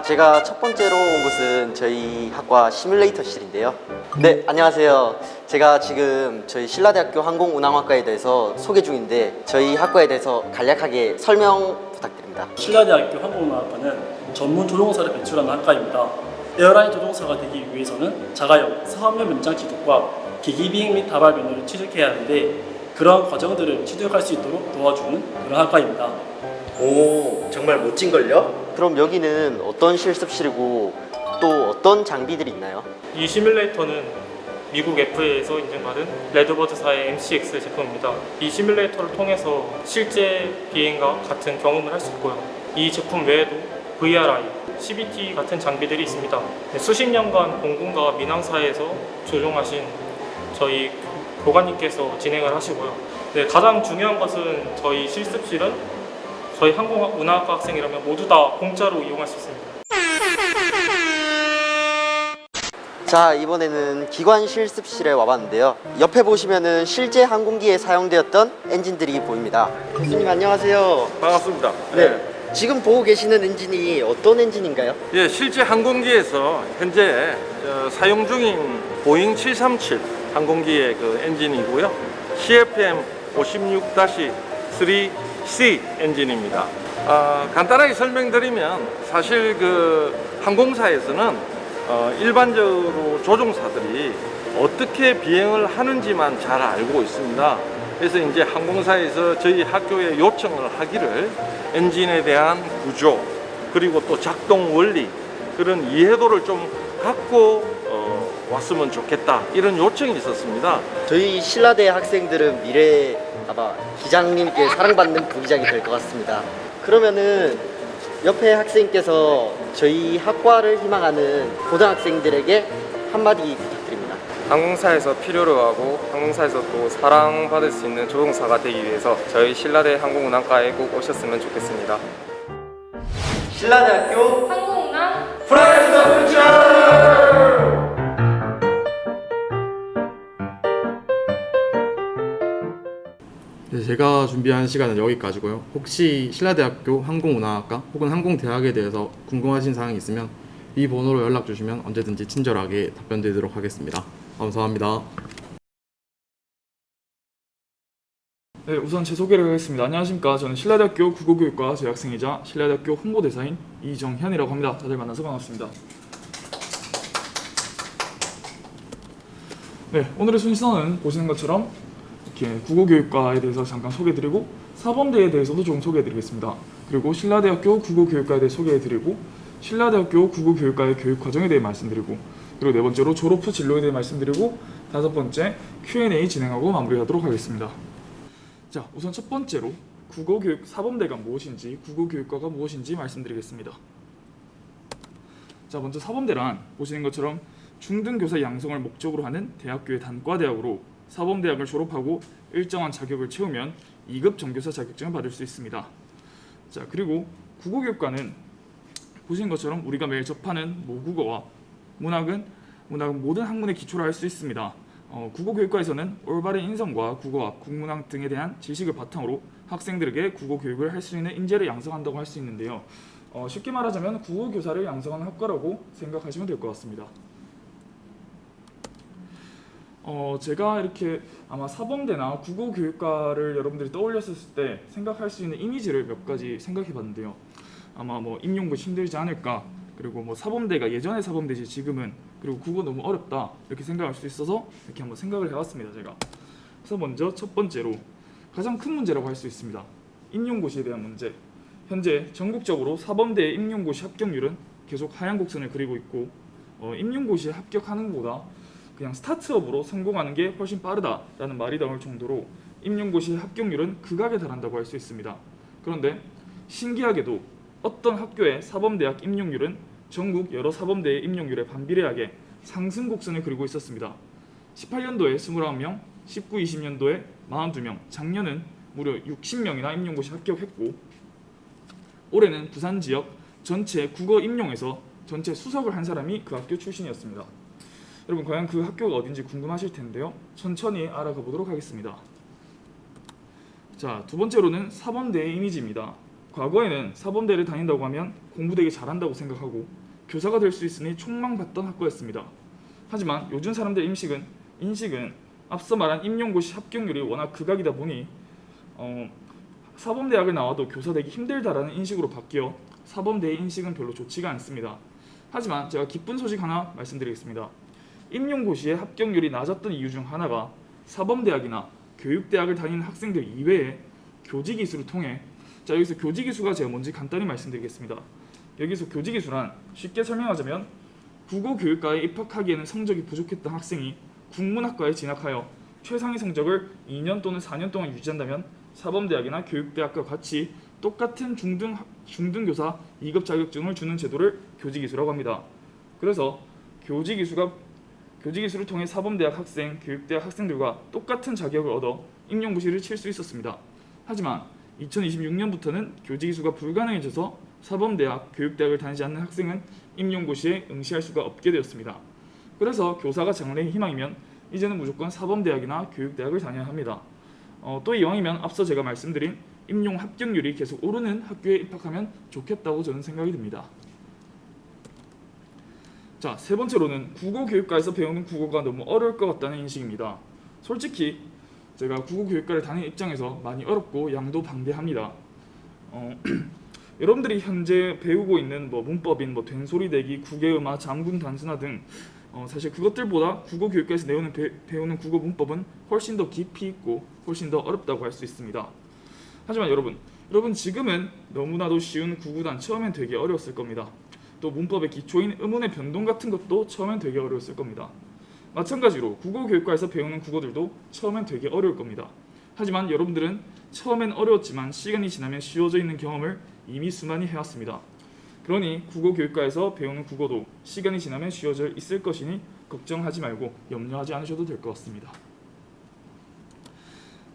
제가 첫 번째로 온 곳은 저희 학과 시뮬레이터실인데요. 네, 안녕하세요. 제가 지금 저희 신라대학교 항공운항학과에 대해서 소개 중인데 저희 학과에 대해서 간략하게 설명 부탁드립니다. 신라대학교 항공운항학과는 전문 조종사를 배출하는 학과입니다. 에어라인 조종사가 되기 위해서는 자가용, 사업용 면장 취득과 기기 비행 및 다발 면허를 취득해야 하는데 그러한 과정들을 취득할 수 있도록 도와주는 그런 학과입니다. 오, 정말 멋진걸요? 그럼 여기는 어떤 실습실이고 또 어떤 장비들이 있나요? 이 시뮬레이터는 미국 FAA에서 인증받은 레드버드사의 MCX 제품입니다. 이 시뮬레이터를 통해서 실제 비행과 같은 경험을 할 수 있고요. 이 제품 외에도 VRI, CBT 같은 장비들이 있습니다. 수십 년간 공군과 민항사에서 조종하신 저희 교관님께서 진행을 하시고요. 가장 중요한 것은 저희 실습실은 저희 항공운항학과 학생이라면 모두 다 공짜로 이용할 수 있습니다. 자, 이번에는 기관 실습실에 와봤는데요. 옆에 보시면은 실제 항공기에 사용되었던 엔진들이 보입니다. 교수님 안녕하세요. 반갑습니다. 네. 지금 보고 계시는 엔진이 어떤 엔진인가요? 예, 실제 항공기에서 현재 사용 중인 보잉 737 항공기의 그 엔진이고요. CFM 56-3C 엔진입니다. 간단하게 설명드리면 사실 그 항공사에서는 일반적으로 조종사들이 어떻게 비행을 하는지만 잘 알고 있습니다. 그래서 이제 항공사에서 저희 학교에 요청을 하기를 엔진에 대한 구조 그리고 또 작동 원리 그런 이해도를 좀 갖고 왔으면 좋겠다 이런 요청이 있었습니다. 저희 신라대 학생들은 미래에 아마 기장님께 사랑받는 부기장이 될 것 같습니다. 그러면은 옆에 학생께서 저희 학과를 희망하는 고등학생들에게 한마디 부탁드립니다. 항공사에서 필요로 하고 항공사에서 또 사랑받을 수 있는 조종사가 되기 위해서 저희 신라대 항공운항과에 꼭 오셨으면 좋겠습니다. 신라대학교 항공운항 프라이스 퓨처! 제가 준비한 시간은 여기까지고요. 혹시 신라대학교 항공운항학과 혹은 항공대학에 대해서 궁금하신 사항이 있으면 이 번호로 연락 주시면 언제든지 친절하게 답변드리도록 하겠습니다. 감사합니다. 네, 우선 제 소개를 하겠습니다. 안녕하십니까. 저는 신라대학교 국어교육과 재학생이자 신라대학교 홍보대사인 이정현이라고 합니다. 다들 만나서 반갑습니다. 네, 오늘의 순서는 보시는 것처럼 이렇게 국어교육과에 대해서 잠깐 소개해드리고 사범대에 대해서도 좀 소개해드리겠습니다. 그리고 신라대학교 국어교육과에 대해 소개해드리고 신라대학교 국어교육과의 교육과정에 대해 말씀드리고 그리고 네 번째로 졸업 후 진로에 대해 말씀드리고 다섯 번째 Q&A 진행하고 마무리하도록 하겠습니다. 자, 우선 첫 번째로 국어교육 사범대가 무엇인지 국어교육과가 무엇인지 말씀드리겠습니다. 자, 먼저 사범대란 보시는 것처럼 중등교사 양성을 목적으로 하는 대학교의 단과대학으로 사범대학을 졸업하고 일정한 자격을 채우면 2급 정교사 자격증을 받을 수 있습니다. 자, 그리고 국어교육과는 보시는 것처럼 우리가 매일 접하는 모국어와 문학은 모든 학문의 기초를 할 수 있습니다. 국어교육과에서는 올바른 인성과 국어학, 국문학 등에 대한 지식을 바탕으로 학생들에게 국어교육을 할 수 있는 인재를 양성한다고 할 수 있는데요. 쉽게 말하자면 국어교사를 양성하는 학과라고 생각하시면 될 것 같습니다. 제가 이렇게 아마 사범대나 국어교육과를 여러분들이 떠올렸을 때 생각할 수 있는 이미지를 몇 가지 생각해 봤는데요. 아마 뭐 임용고 힘들지 않을까, 그리고 뭐 사범대가 예전에 사범대지 지금은, 그리고 국어 너무 어렵다 이렇게 생각할 수 있어서 이렇게 한번 생각을 해봤습니다. 제가. 그래서 먼저 첫 번째로 가장 큰 문제라고 할 수 있습니다. 임용고시에 대한 문제. 현재 전국적으로 사범대의 임용고시 합격률은 계속 하향 곡선을 그리고 있고, 임용고시에 합격하는 것보다 그냥 스타트업으로 성공하는 게 훨씬 빠르다라는 말이 나올 정도로 임용고시 합격률은 극악에 달한다고 할 수 있습니다. 그런데 신기하게도 어떤 학교의 사범대학 임용률은 전국 여러 사범대의 임용률에 반비례하게 상승 곡선을 그리고 있었습니다. 18년도에 29명, 19, 20년도에 42명, 작년은 무려 60명이나 임용고시 합격했고, 올해는 부산 지역 전체 국어 임용에서 전체 수석을 한 사람이 그 학교 출신이었습니다. 여러분, 과연 그 학교가 어딘지 궁금하실 텐데요. 천천히 알아가 보도록 하겠습니다. 자, 두 번째로는 사범대의 이미지입니다. 과거에는 사범대를 다닌다고 하면 공부 되게 잘한다고 생각하고 교사가 될 수 있으니 촉망받던 학과였습니다. 하지만 요즘 사람들 인식은 앞서 말한 임용고시 합격률이 워낙 극악이다 보니 사범대학을 나와도 교사 되기 힘들다라는 인식으로 바뀌어 사범대의 인식은 별로 좋지가 않습니다. 하지만 제가 기쁜 소식 하나 말씀드리겠습니다. 임용고시의 합격률이 낮았던 이유 중 하나가 사범대학이나 교육대학을 다니는 학생들 이외에 교직이수를 통해, 자, 여기서 교직이수가 제가 뭔지 간단히 말씀드리겠습니다. 여기서 교직이수란 쉽게 설명하자면 국어교육과에 입학하기에는 성적이 부족했던 학생이 국문학과에 진학하여 최상위 성적을 2년 또는 4년 동안 유지한다면 사범대학이나 교육대학과 같이 똑같은 중등교사 2급 자격증을 주는 제도를 교직이수라고 합니다. 그래서 교직이수를 통해 사범대학 학생, 교육대학 학생들과 똑같은 자격을 얻어 임용고시를 칠 수 있었습니다. 하지만 2026년부터는 교직이수가 불가능해져서 사범대학, 교육대학을 다니지 않는 학생은 임용고시에 응시할 수가 없게 되었습니다. 그래서 교사가 장래의 희망이면 이제는 무조건 사범대학이나 교육대학을 다녀야 합니다. 또 이왕이면 앞서 제가 말씀드린 임용 합격률이 계속 오르는 학교에 입학하면 좋겠다고 저는 생각이 듭니다. 자, 세 번째로는 국어교육과에서 배우는 국어가 너무 어려울 것 같다는 인식입니다. 솔직히 제가 국어교육과를 다니는 입장에서 많이 어렵고 양도 방대합니다. 여러분들이 현재 배우고 있는 문법인 된소리대기, 국어음화, 잠금 단순화 등 사실 그것들보다 국어교육과에서 배우는 국어 문법은 훨씬 더 깊이 있고 훨씬 더 어렵다고 할 수 있습니다. 하지만 여러분 지금은 너무나도 쉬운 구구단 처음엔 되게 어려웠을 겁니다. 또 문법의 기초인 음운의 변동 같은 것도 처음엔 되게 어려웠을 겁니다. 마찬가지로 국어교육과에서 배우는 국어들도 처음엔 되게 어려울 겁니다. 하지만 여러분들은 처음엔 어려웠지만 시간이 지나면 쉬워져 있는 경험을 이미 수많이 해왔습니다. 그러니 국어교육과에서 배우는 국어도 시간이 지나면 쉬워져 있을 것이니 걱정하지 말고 염려하지 않으셔도 될 것 같습니다.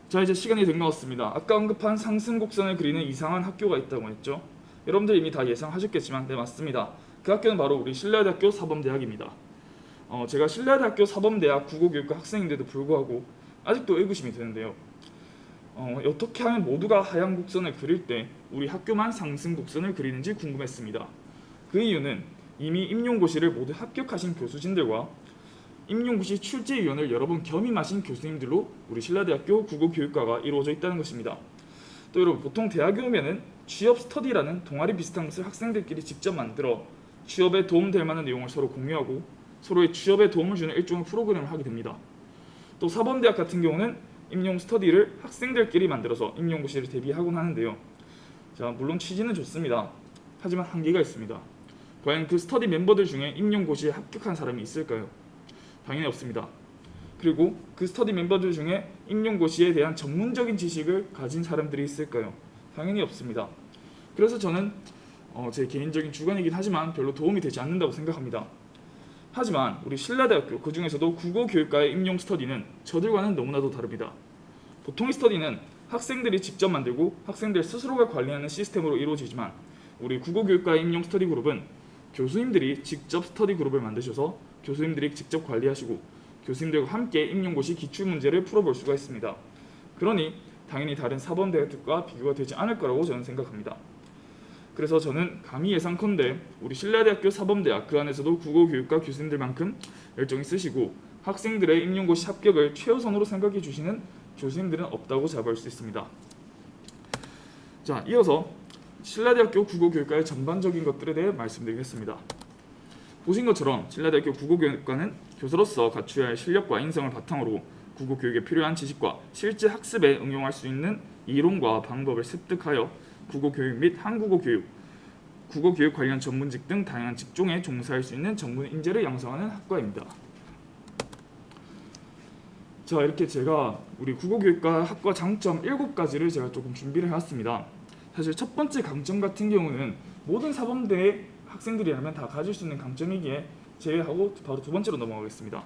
자, 이제 시간이 된 것 같습니다. 아까 언급한 상승 곡선을 그리는 이상한 학교가 있다고 했죠. 여러분들 이미 다 예상하셨겠지만 네, 맞습니다. 그 학교는 바로 우리 신라대학교 사범대학입니다. 제가 신라대학교 사범대학 국어교육과 학생인데도 불구하고 아직도 의구심이 드는데요. 어떻게 하면 모두가 하향 곡선을 그릴 때 우리 학교만 상승 곡선을 그리는지 궁금했습니다. 그 이유는 이미 임용고시를 모두 합격하신 교수진들과 임용고시 출제위원을 여러 번 겸임하신 교수님들로 우리 신라대학교 국어교육과가 이루어져 있다는 것입니다. 또 여러분, 보통 대학에 오면은 취업 스터디라는 동아리 비슷한 것을 학생들끼리 직접 만들어 취업에 도움될 만한 내용을 서로 공유하고 서로의 취업에 도움을 주는 일종의 프로그램을 하게 됩니다. 또 사범대학 같은 경우는 임용 스터디를 학생들끼리 만들어서 임용고시를 대비하곤 하는데요. 자, 물론 취지는 좋습니다. 하지만 한계가 있습니다. 과연 그 스터디 멤버들 중에 임용고시에 합격한 사람이 있을까요? 당연히 없습니다. 그리고 그 스터디 멤버들 중에 임용고시에 대한 전문적인 지식을 가진 사람들이 있을까요? 당연히 없습니다. 그래서 저는 제 개인적인 주관이긴 하지만 별로 도움이 되지 않는다고 생각합니다. 하지만 우리 신라대학교, 그 중에서도 국어교육과의 임용 스터디는 저들과는 너무나도 다릅니다. 보통의 스터디는 학생들이 직접 만들고 학생들 스스로가 관리하는 시스템으로 이루어지지만 우리 국어교육과의 임용 스터디 그룹은 교수님들이 직접 스터디 그룹을 만드셔서 교수님들이 직접 관리하시고 교수님들과 함께 임용고시 기출문제를 풀어볼 수가 있습니다. 그러니 당연히 다른 사범대학과 비교가 되지 않을 거라고 저는 생각합니다. 그래서 저는 감히 예상컨대 우리 신라대학교 사범대학 그 안에서도 국어교육과 교수님들만큼 열정이 쓰시고 학생들의 임용고시 합격을 최우선으로 생각해 주시는 교수님들은 없다고 잡을 수 있습니다. 자, 이어서 신라대학교 국어교육과의 전반적인 것들에 대해 말씀드리겠습니다. 보신 것처럼 신라대학교 국어교육과는 교사로서 갖춰야 할 실력과 인성을 바탕으로 국어교육에 필요한 지식과 실제 학습에 응용할 수 있는 이론과 방법을 습득하여 국어교육 및 한국어교육, 국어교육 관련 전문직 등 다양한 직종에 종사할 수 있는 전문 인재를 양성하는 학과입니다. 자, 이렇게 제가 우리 국어교육과 학과 장점 7가지를 제가 조금 준비를 해왔습니다. 사실 첫 번째 강점 같은 경우는 모든 사범대의 학생들이라면 다 가질 수 있는 강점이기에 제외하고 바로 두 번째로 넘어가겠습니다.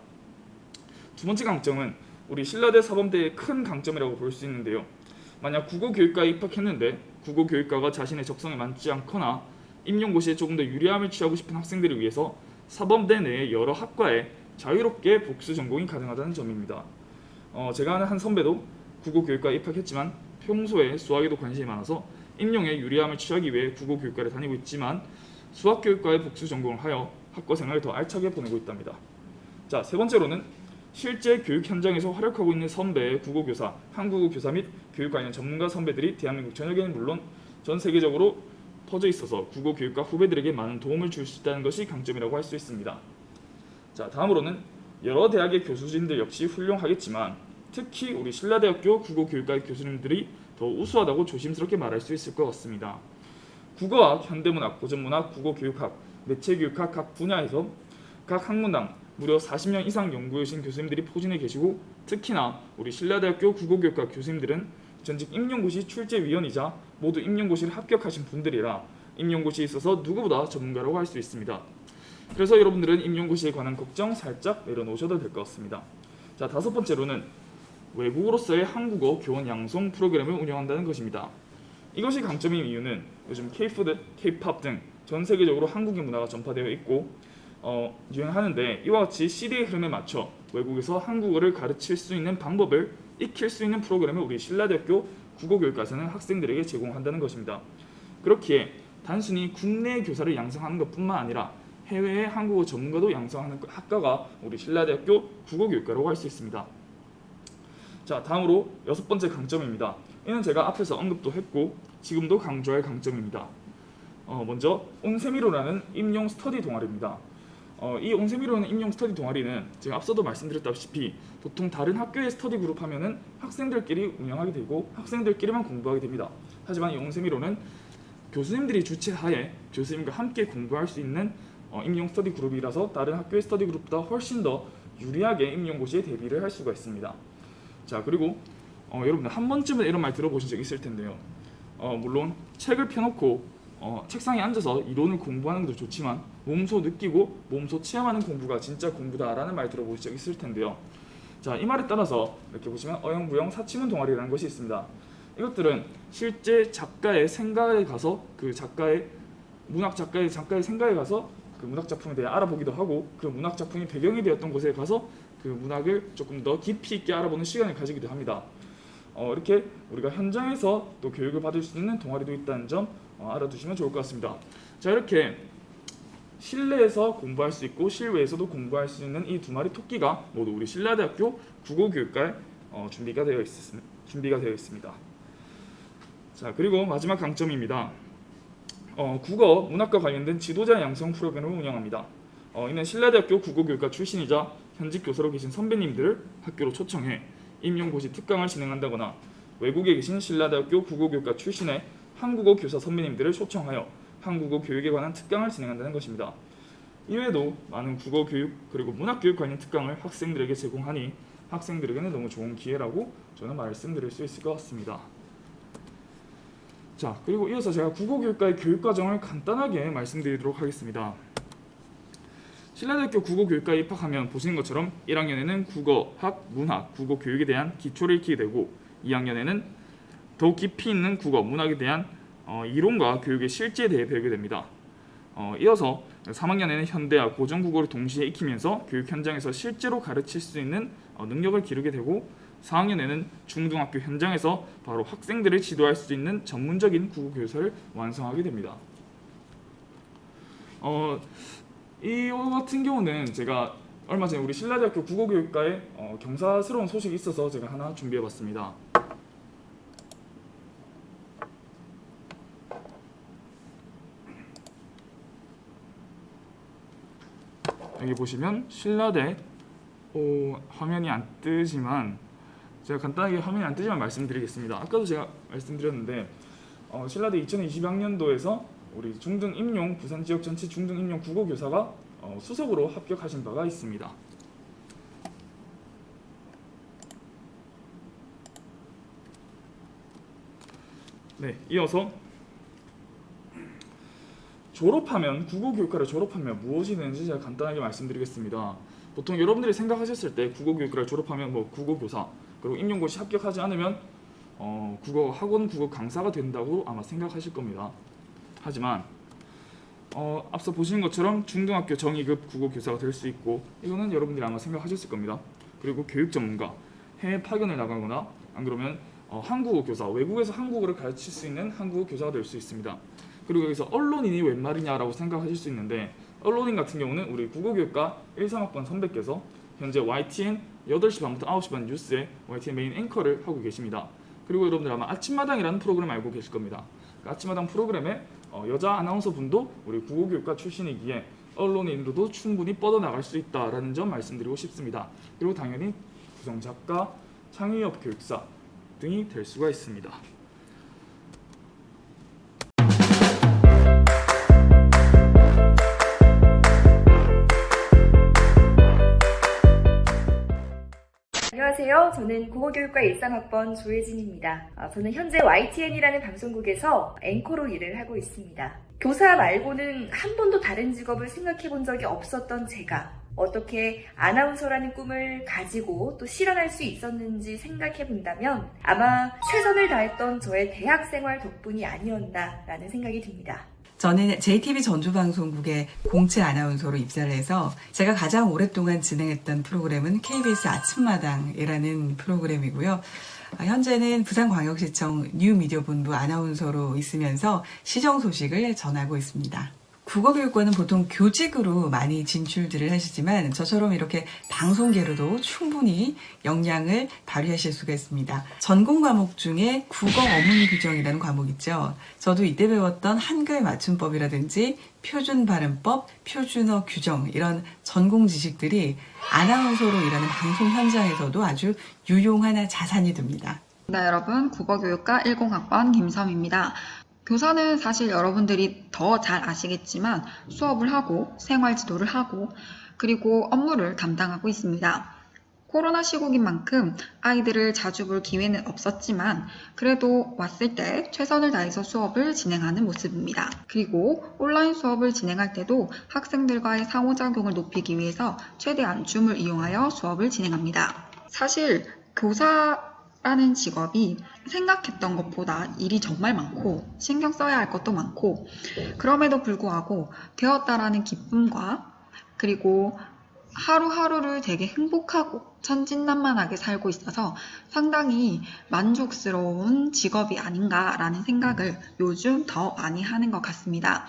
두 번째 강점은 우리 신라대 사범대의 큰 강점이라고 볼 수 있는데요. 만약 국어교육과에 입학했는데 국어교육과가 자신의 적성에 맞지 않거나 임용고시에 조금 더 유리함을 취하고 싶은 학생들을 위해서 사범대 내의 여러 학과에 자유롭게 복수 전공이 가능하다는 점입니다. 제가 아는 한 선배도 국어교육과에 입학했지만 평소에 수학에도 관심이 많아서 임용에 유리함을 취하기 위해 국어교육과를 다니고 있지만 수학교육과에 복수 전공을 하여 학과 생활을 더 알차게 보내고 있답니다. 자, 세 번째로는 실제 교육 현장에서 활약하고 있는 선배의 국어교사, 한국어 교사 및 교육 관련 전문가 선배들이 대한민국 전역에는 물론 전 세계적으로 퍼져 있어서 국어교육과 후배들에게 많은 도움을 줄 수 있다는 것이 강점이라고 할 수 있습니다. 자, 다음으로는 여러 대학의 교수진들 역시 훌륭하겠지만 특히 우리 신라대학교 국어교육과의 교수님들이 더 우수하다고 조심스럽게 말할 수 있을 것 같습니다. 국어학, 현대문학, 고전문학, 국어교육학, 매체교육학 각 분야에서 각 학문당 무려 40년 이상 연구해오신 교수님들이 포진해 계시고 특히나 우리 신라대학교 국어교육과 교수님들은 전직 임용고시 출제위원이자 모두 임용고시를 합격하신 분들이라 임용고시에 있어서 누구보다 전문가라고 할 수 있습니다. 그래서 여러분들은 임용고시에 관한 걱정 살짝 내려놓으셔도 될 것 같습니다. 자, 다섯 번째로는 외국어로서의 한국어 교원 양성 프로그램을 운영한다는 것입니다. 이것이 강점인 이유는 요즘 K-푸드, K-팝 등 전 세계적으로 한국의 문화가 전파되어 있고 유행하는데 이와 같이 시대의 흐름에 맞춰 외국에서 한국어를 가르칠 수 있는 방법을 익힐 수 있는 프로그램을 우리 신라대학교 국어교육과에서는 학생들에게 제공한다는 것입니다. 그렇기에 단순히 국내 교사를 양성하는 것뿐만 아니라 해외의 한국어 전문가도 양성하는 학과가 우리 신라대학교 국어교육과라고 할 수 있습니다. 자, 다음으로 여섯 번째 강점입니다. 이는 제가 앞에서 언급도 했고 지금도 강조할 강점입니다. 먼저 온세미로라는 임용 스터디 동아리입니다. 이 온세미로는 임용 스터디 동아리는 제가 앞서도 말씀드렸다시피 보통 다른 학교의 스터디 그룹 하면은 학생들끼리 운영하게 되고 학생들끼리만 공부하게 됩니다. 하지만 이 온세미로는 교수님들이 주최하에 교수님과 함께 공부할 수 있는 임용 스터디 그룹이라서 다른 학교의 스터디 그룹보다 훨씬 더 유리하게 임용고시에 대비를 할 수가 있습니다. 자, 그리고 여러분들 한 번쯤은 이런 말 들어보신 적 있을 텐데요. 물론 책을 펴놓고 책상에 앉아서 이론을 공부하는 것도 좋지만 몸소 느끼고 몸소 체험하는 공부가 진짜 공부다라는 말 들어보신 적 있을 텐데요. 자, 이 말에 따라서 이렇게 보시면 어영부영 사치문 동아리라는 것이 있습니다. 이것들은 실제 작가의 생각에 가서 그 작가의 문학 작가의 생각에 가서 그 문학 작품에 대해 알아보기도 하고 그 문학 작품이 배경이 되었던 곳에 가서 그 문학을 조금 더 깊이 있게 알아보는 시간을 가지기도 합니다. 이렇게 우리가 현장에서 또 교육을 받을 수 있는 동아리도 있다는 점 알아두시면 좋을 것 같습니다. 자, 이렇게 실내에서 공부할 수 있고 실외에서도 공부할 수 있는 이 두 마리 토끼가 모두 우리 신라대학교 국어교육과에 준비가 되어 있습니다. 자, 그리고 마지막 강점입니다. 국어, 문학과 관련된 지도자 양성 프로그램을 운영합니다. 이는 신라대학교 국어교육과 출신이자 현직 교사로 계신 선배님들을 학교로 초청해 임용고시 특강을 진행한다거나 외국에 계신 신라대학교 국어교육과 출신의 한국어 교사 선배님들을 초청하여 한국어 교육에 관한 특강을 진행한다는 것입니다. 이외에도 많은 국어 교육 그리고 문학 교육 관련 특강을 학생들에게 제공하니 학생들에게는 너무 좋은 기회라고 저는 말씀드릴 수 있을 것 같습니다. 자, 그리고 이어서 제가 국어교육과의 교육과정을 간단하게 말씀드리도록 하겠습니다. 신라대학교 국어교육과에 입학하면 보시는 것처럼 1학년에는 국어학, 문학, 국어교육에 대한 기초를 익히게 되고 2학년에는 더욱 깊이 있는 국어, 문학에 대한 이론과 교육의 실제에 대해 배우게 됩니다. 이어서 3학년에는 현대와 고전국어를 동시에 익히면서 교육 현장에서 실제로 가르칠 수 있는 능력을 기르게 되고 4학년에는 중등학교 현장에서 바로 학생들을 지도할 수 있는 전문적인 국어 교사를 완성하게 됩니다. 이 같은 경우는 제가 얼마 전에 우리 신라대학교 국어교육과에 경사스러운 소식이 있어서 제가 하나 준비해봤습니다. 여기 보시면 신라대 화면이 안 뜨지만 제가 간단하게 화면이 안 뜨지만 말씀드리겠습니다. 아까도 제가 말씀드렸는데 신라대 2020학년도에서 우리 중등 임용 부산 지역 전체 중등 임용 국어 교사가 수석으로 합격하신 바가 있습니다. 네, 이어서 국어교육과를 졸업하면 무엇이 되는지 제가 간단하게 말씀드리겠습니다. 보통 여러분들이 생각하셨을 때 국어교육과를 졸업하면 국어교사 그리고 임용고시 합격하지 않으면 국어 학원 국어 강사가 된다고 아마 생각하실 겁니다. 하지만 앞서 보시는 것처럼 중등학교 정의급 국어교사가 될 수 있고 이거는 여러분들이 아마 생각하셨을 겁니다. 그리고 교육 전문가, 해외 파견을 나가거나 안 그러면 한국어 교사, 외국에서 한국어를 가르칠 수 있는 한국어 교사가 될 수 있습니다. 그리고 여기서 언론인이 웬 말이냐라고 생각하실 수 있는데 언론인 같은 경우는 우리 국어교육과 1, 3학번 선배께서 현재 YTN 8시 반부터 9시 반 뉴스에 YTN 메인 앵커를 하고 계십니다. 그리고 여러분들 아마 아침마당이라는 프로그램 알고 계실 겁니다. 그 아침마당 프로그램에 여자 아나운서 분도 우리 국어교육과 출신이기에 언론인으로도 충분히 뻗어나갈 수 있다라는 점 말씀드리고 싶습니다. 그리고 당연히 구성작가, 창의업 교육사 등이 될 수가 있습니다. 안녕하세요. 저는 국어교육과 13학번 조혜진입니다. 저는 현재 YTN이라는 방송국에서 앵커로 일을 하고 있습니다. 교사 말고는 한 번도 다른 직업을 생각해 본 적이 없었던 제가 어떻게 아나운서라는 꿈을 가지고 또 실현할 수 있었는지 생각해 본다면 아마 최선을 다했던 저의 대학 생활 덕분이 아니었나라는 생각이 듭니다. 저는 JTBC 전주방송국에 공채 아나운서로 입사를 해서 제가 가장 오랫동안 진행했던 프로그램은 KBS 아침마당이라는 프로그램이고요. 현재는 부산광역시청 뉴미디어본부 아나운서로 있으면서 시정 소식을 전하고 있습니다. 국어교육과는 보통 교직으로 많이 진출들을 하시지만 저처럼 이렇게 방송계로도 충분히 역량을 발휘하실 수가 있습니다. 전공 과목 중에 국어 어문 규정이라는 과목 있죠. 저도 이때 배웠던 한글 맞춤법이라든지 표준 발음법, 표준어 규정 이런 전공 지식들이 아나운서로 일하는 방송 현장에서도 아주 유용한 자산이 됩니다. 네, 여러분 국어교육과 10학번 김섬입니다. 교사는 사실 여러분들이 더 잘 아시겠지만 수업을 하고 생활 지도를 하고 그리고 업무를 담당하고 있습니다. 코로나 시국인 만큼 아이들을 자주 볼 기회는 없었지만 그래도 왔을 때 최선을 다해서 수업을 진행하는 모습입니다. 그리고 온라인 수업을 진행할 때도 학생들과의 상호작용을 높이기 위해서 최대한 줌을 이용하여 수업을 진행합니다. 사실 교사라는 직업이 생각했던 것보다 일이 정말 많고 신경 써야 할 것도 많고 그럼에도 불구하고 되었다라는 기쁨과 그리고 하루하루를 되게 행복하고 천진난만하게 살고 있어서 상당히 만족스러운 직업이 아닌가라는 생각을 요즘 더 많이 하는 것 같습니다.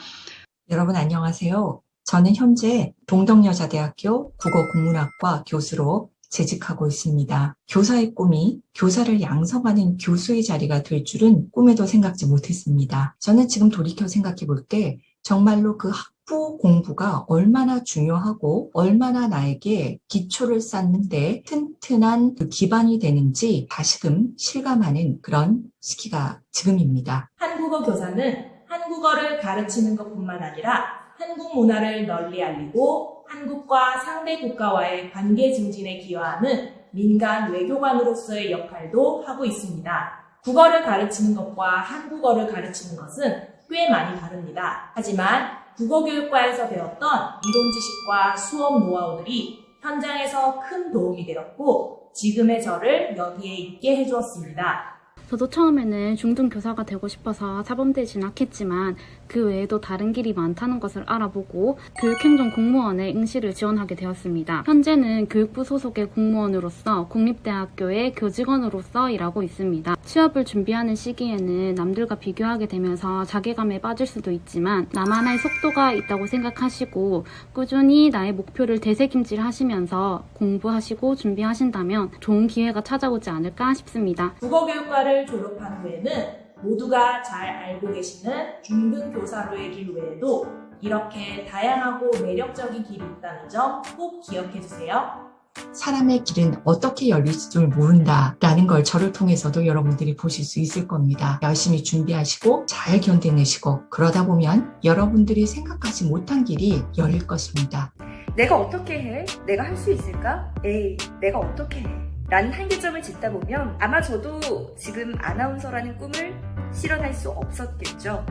여러분 안녕하세요. 저는 현재 동덕여자대학교 국어국문학과 교수로 재직하고 있습니다. 교사의 꿈이 교사를 양성하는 교수의 자리가 될 줄은 꿈에도 생각지 못했습니다. 저는 지금 돌이켜 생각해 볼 때 정말로 그 학부 공부가 얼마나 중요하고 얼마나 나에게 기초를 쌓는데 튼튼한 그 기반이 되는지 다시금 실감하는 그런 시기가 지금입니다. 한국어 교사는 한국어를 가르치는 것뿐만 아니라 한국 문화를 널리 알리고 한국과 상대 국가와의 관계 증진에 기여하는 민간 외교관으로서의 역할도 하고 있습니다. 국어를 가르치는 것과 한국어를 가르치는 것은 꽤 많이 다릅니다. 하지만 국어교육과에서 배웠던 이론 지식과 수업 노하우들이 현장에서 큰 도움이 되었고 지금의 저를 여기에 있게 해주었습니다. 저도 처음에는 중등교사가 되고 싶어서 사범대에 진학했지만 그 외에도 다른 길이 많다는 것을 알아보고 교육행정 공무원에 응시를 지원하게 되었습니다. 현재는 교육부 소속의 공무원으로서 국립대학교의 교직원으로서 일하고 있습니다. 취업을 준비하는 시기에는 남들과 비교하게 되면서 자괴감에 빠질 수도 있지만 나만의 속도가 있다고 생각하시고 꾸준히 나의 목표를 되새김질하시면서 공부하시고 준비하신다면 좋은 기회가 찾아오지 않을까 싶습니다. 국어교육과를 졸업한 후에는 모두가 잘 알고 계시는 중등교사로의 길 외에도 이렇게 다양하고 매력적인 길이 있다는 점 꼭 기억해 주세요. 사람의 길은 어떻게 열릴지 줄 모른다라는 걸 저를 통해서도 여러분들이 보실 수 있을 겁니다. 열심히 준비하시고 잘 견뎌내시고 그러다 보면 여러분들이 생각하지 못한 길이 열릴 것입니다. 내가 어떻게 해? 내가 할 수 있을까? 에이, 내가 어떻게 해? 라는 한계점을 짚다 보면 아마 저도 지금 아나운서라는 꿈을 실현할 수 없었겠죠.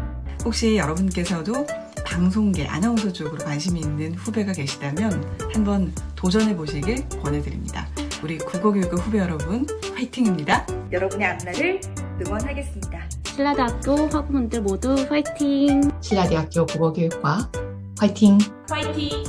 혹시 여러분께서도 방송계, 아나운서 쪽으로 관심이 있는 후배가 계시다면 한번 도전해 보시길 권해드립니다. 우리 국어교육과 후배 여러분 화이팅입니다. 여러분의 앞날을 응원하겠습니다. 신라대학교 학우분들 모두 화이팅! 신라대학교 국어교육과 화이팅! 화이팅!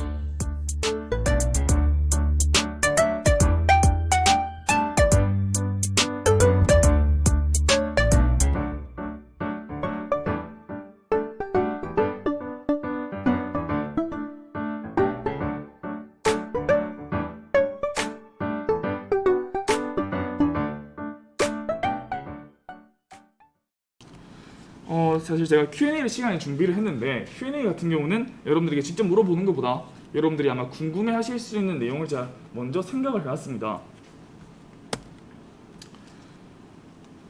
사실 제가 Q&A 시간에 준비를 했는데 Q&A 같은 경우는 여러분들에게 직접 물어보는 것보다 여러분들이 아마 궁금해하실 수 있는 내용을 제가 먼저 생각을 해왔습니다.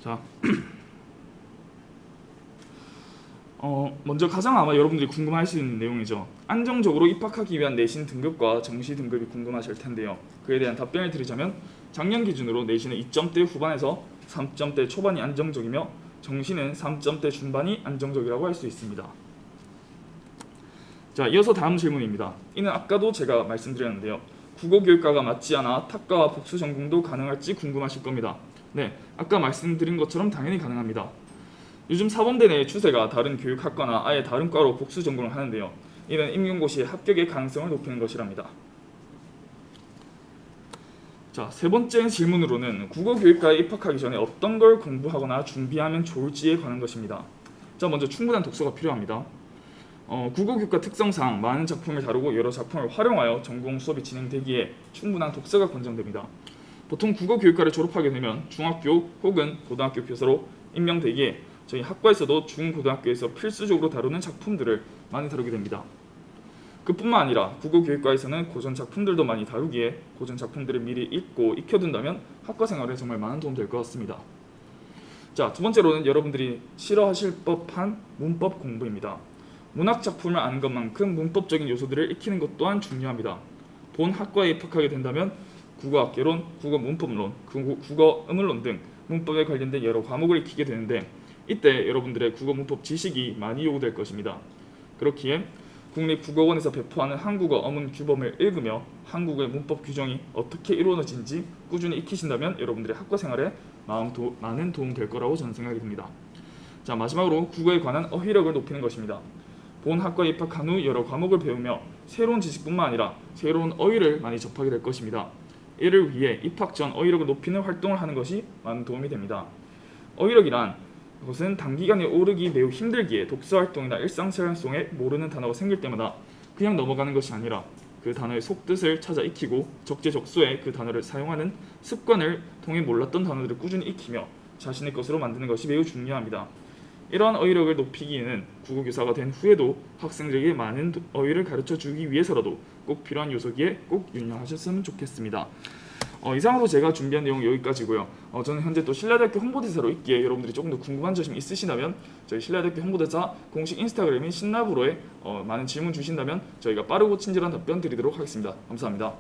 자, 먼저 가장 아마 여러분들이 궁금해할 수 있는 내용이죠. 안정적으로 입학하기 위한 내신 등급과 정시 등급이 궁금하실 텐데요. 그에 대한 답변을 드리자면 작년 기준으로 내신은 2점대 후반에서 3점대 초반이 안정적이며 정시는 3점대 중반이 안정적이라고 할 수 있습니다. 자, 이어서 다음 질문입니다. 이는 아까도 제가 말씀드렸는데요. 국어교육과가 맞지 않아 탁과와 복수 전공도 가능할지 궁금하실 겁니다. 네, 아까 말씀드린 것처럼 당연히 가능합니다. 요즘 사범대 내의 추세가 다른 교육학과나 아예 다른 과로 복수 전공을 하는데요. 이는 임용고시의 합격의 가능성을 높이는 것이랍니다. 자, 세 번째 질문으로는 국어교육과에 입학하기 전에 어떤 걸 공부하거나 준비하면 좋을지에 관한 것입니다. 자, 먼저 충분한 독서가 필요합니다. 국어교육과 특성상 많은 작품을 다루고 여러 작품을 활용하여 전공 수업이 진행되기에 충분한 독서가 권장됩니다. 보통 국어교육과를 졸업하게 되면 중학교 혹은 고등학교 교사로 임명되기에 저희 학과에서도 중고등학교에서 필수적으로 다루는 작품들을 많이 다루게 됩니다. 그뿐만 아니라 국어교육과에서는 고전 작품들도 많이 다루기에 고전 작품들을 미리 읽고 익혀둔다면 학과 생활에 정말 많은 도움 될 것 같습니다. 자, 두 번째로는 여러분들이 싫어하실 법한 문법 공부입니다. 문학 작품을 아는 것만큼 문법적인 요소들을 익히는 것 또한 중요합니다. 본 학과에 입학하게 된다면 국어학개론, 국어문법론, 국어음을론 등 문법에 관련된 여러 과목을 익히게 되는데 이때 여러분들의 국어문법 지식이 많이 요구될 것입니다. 그렇기에 국립국어원에서 배포하는 한국어 어문 규범을 읽으며 한국어의 문법 규정이 어떻게 이루어진지 꾸준히 익히신다면 여러분들의 학과 생활에 많은 도움 될 거라고 저는 생각이 듭니다. 자, 마지막으로 국어에 관한 어휘력을 높이는 것입니다. 본 학과에 입학한 후 여러 과목을 배우며 새로운 지식뿐만 아니라 새로운 어휘를 많이 접하게 될 것입니다. 이를 위해 입학 전 어휘력을 높이는 활동을 하는 것이 많은 도움이 됩니다. 어휘력이란 그것은 단기간에 오르기 매우 힘들기에 독서활동이나 일상생활 속에 모르는 단어가 생길 때마다 그냥 넘어가는 것이 아니라 그 단어의 속뜻을 찾아 익히고 적재적소에 그 단어를 사용하는 습관을 통해 몰랐던 단어들을 꾸준히 익히며 자신의 것으로 만드는 것이 매우 중요합니다. 이러한 어휘력을 높이기에는 국어교사가 된 후에도 학생들에게 많은 어휘를 가르쳐주기 위해서라도 꼭 필요한 요소기에 꼭 유념하셨으면 좋겠습니다. 이상으로 제가 준비한 내용 여기까지고요. 저는 현재 또 신라대학교 홍보대사로 있기에 여러분들이 조금 더 궁금한 점이 있으시다면 저희 신라대학교 홍보대사 공식 인스타그램인 신라브로에 많은 질문 주신다면 저희가 빠르고 친절한 답변 드리도록 하겠습니다. 감사합니다.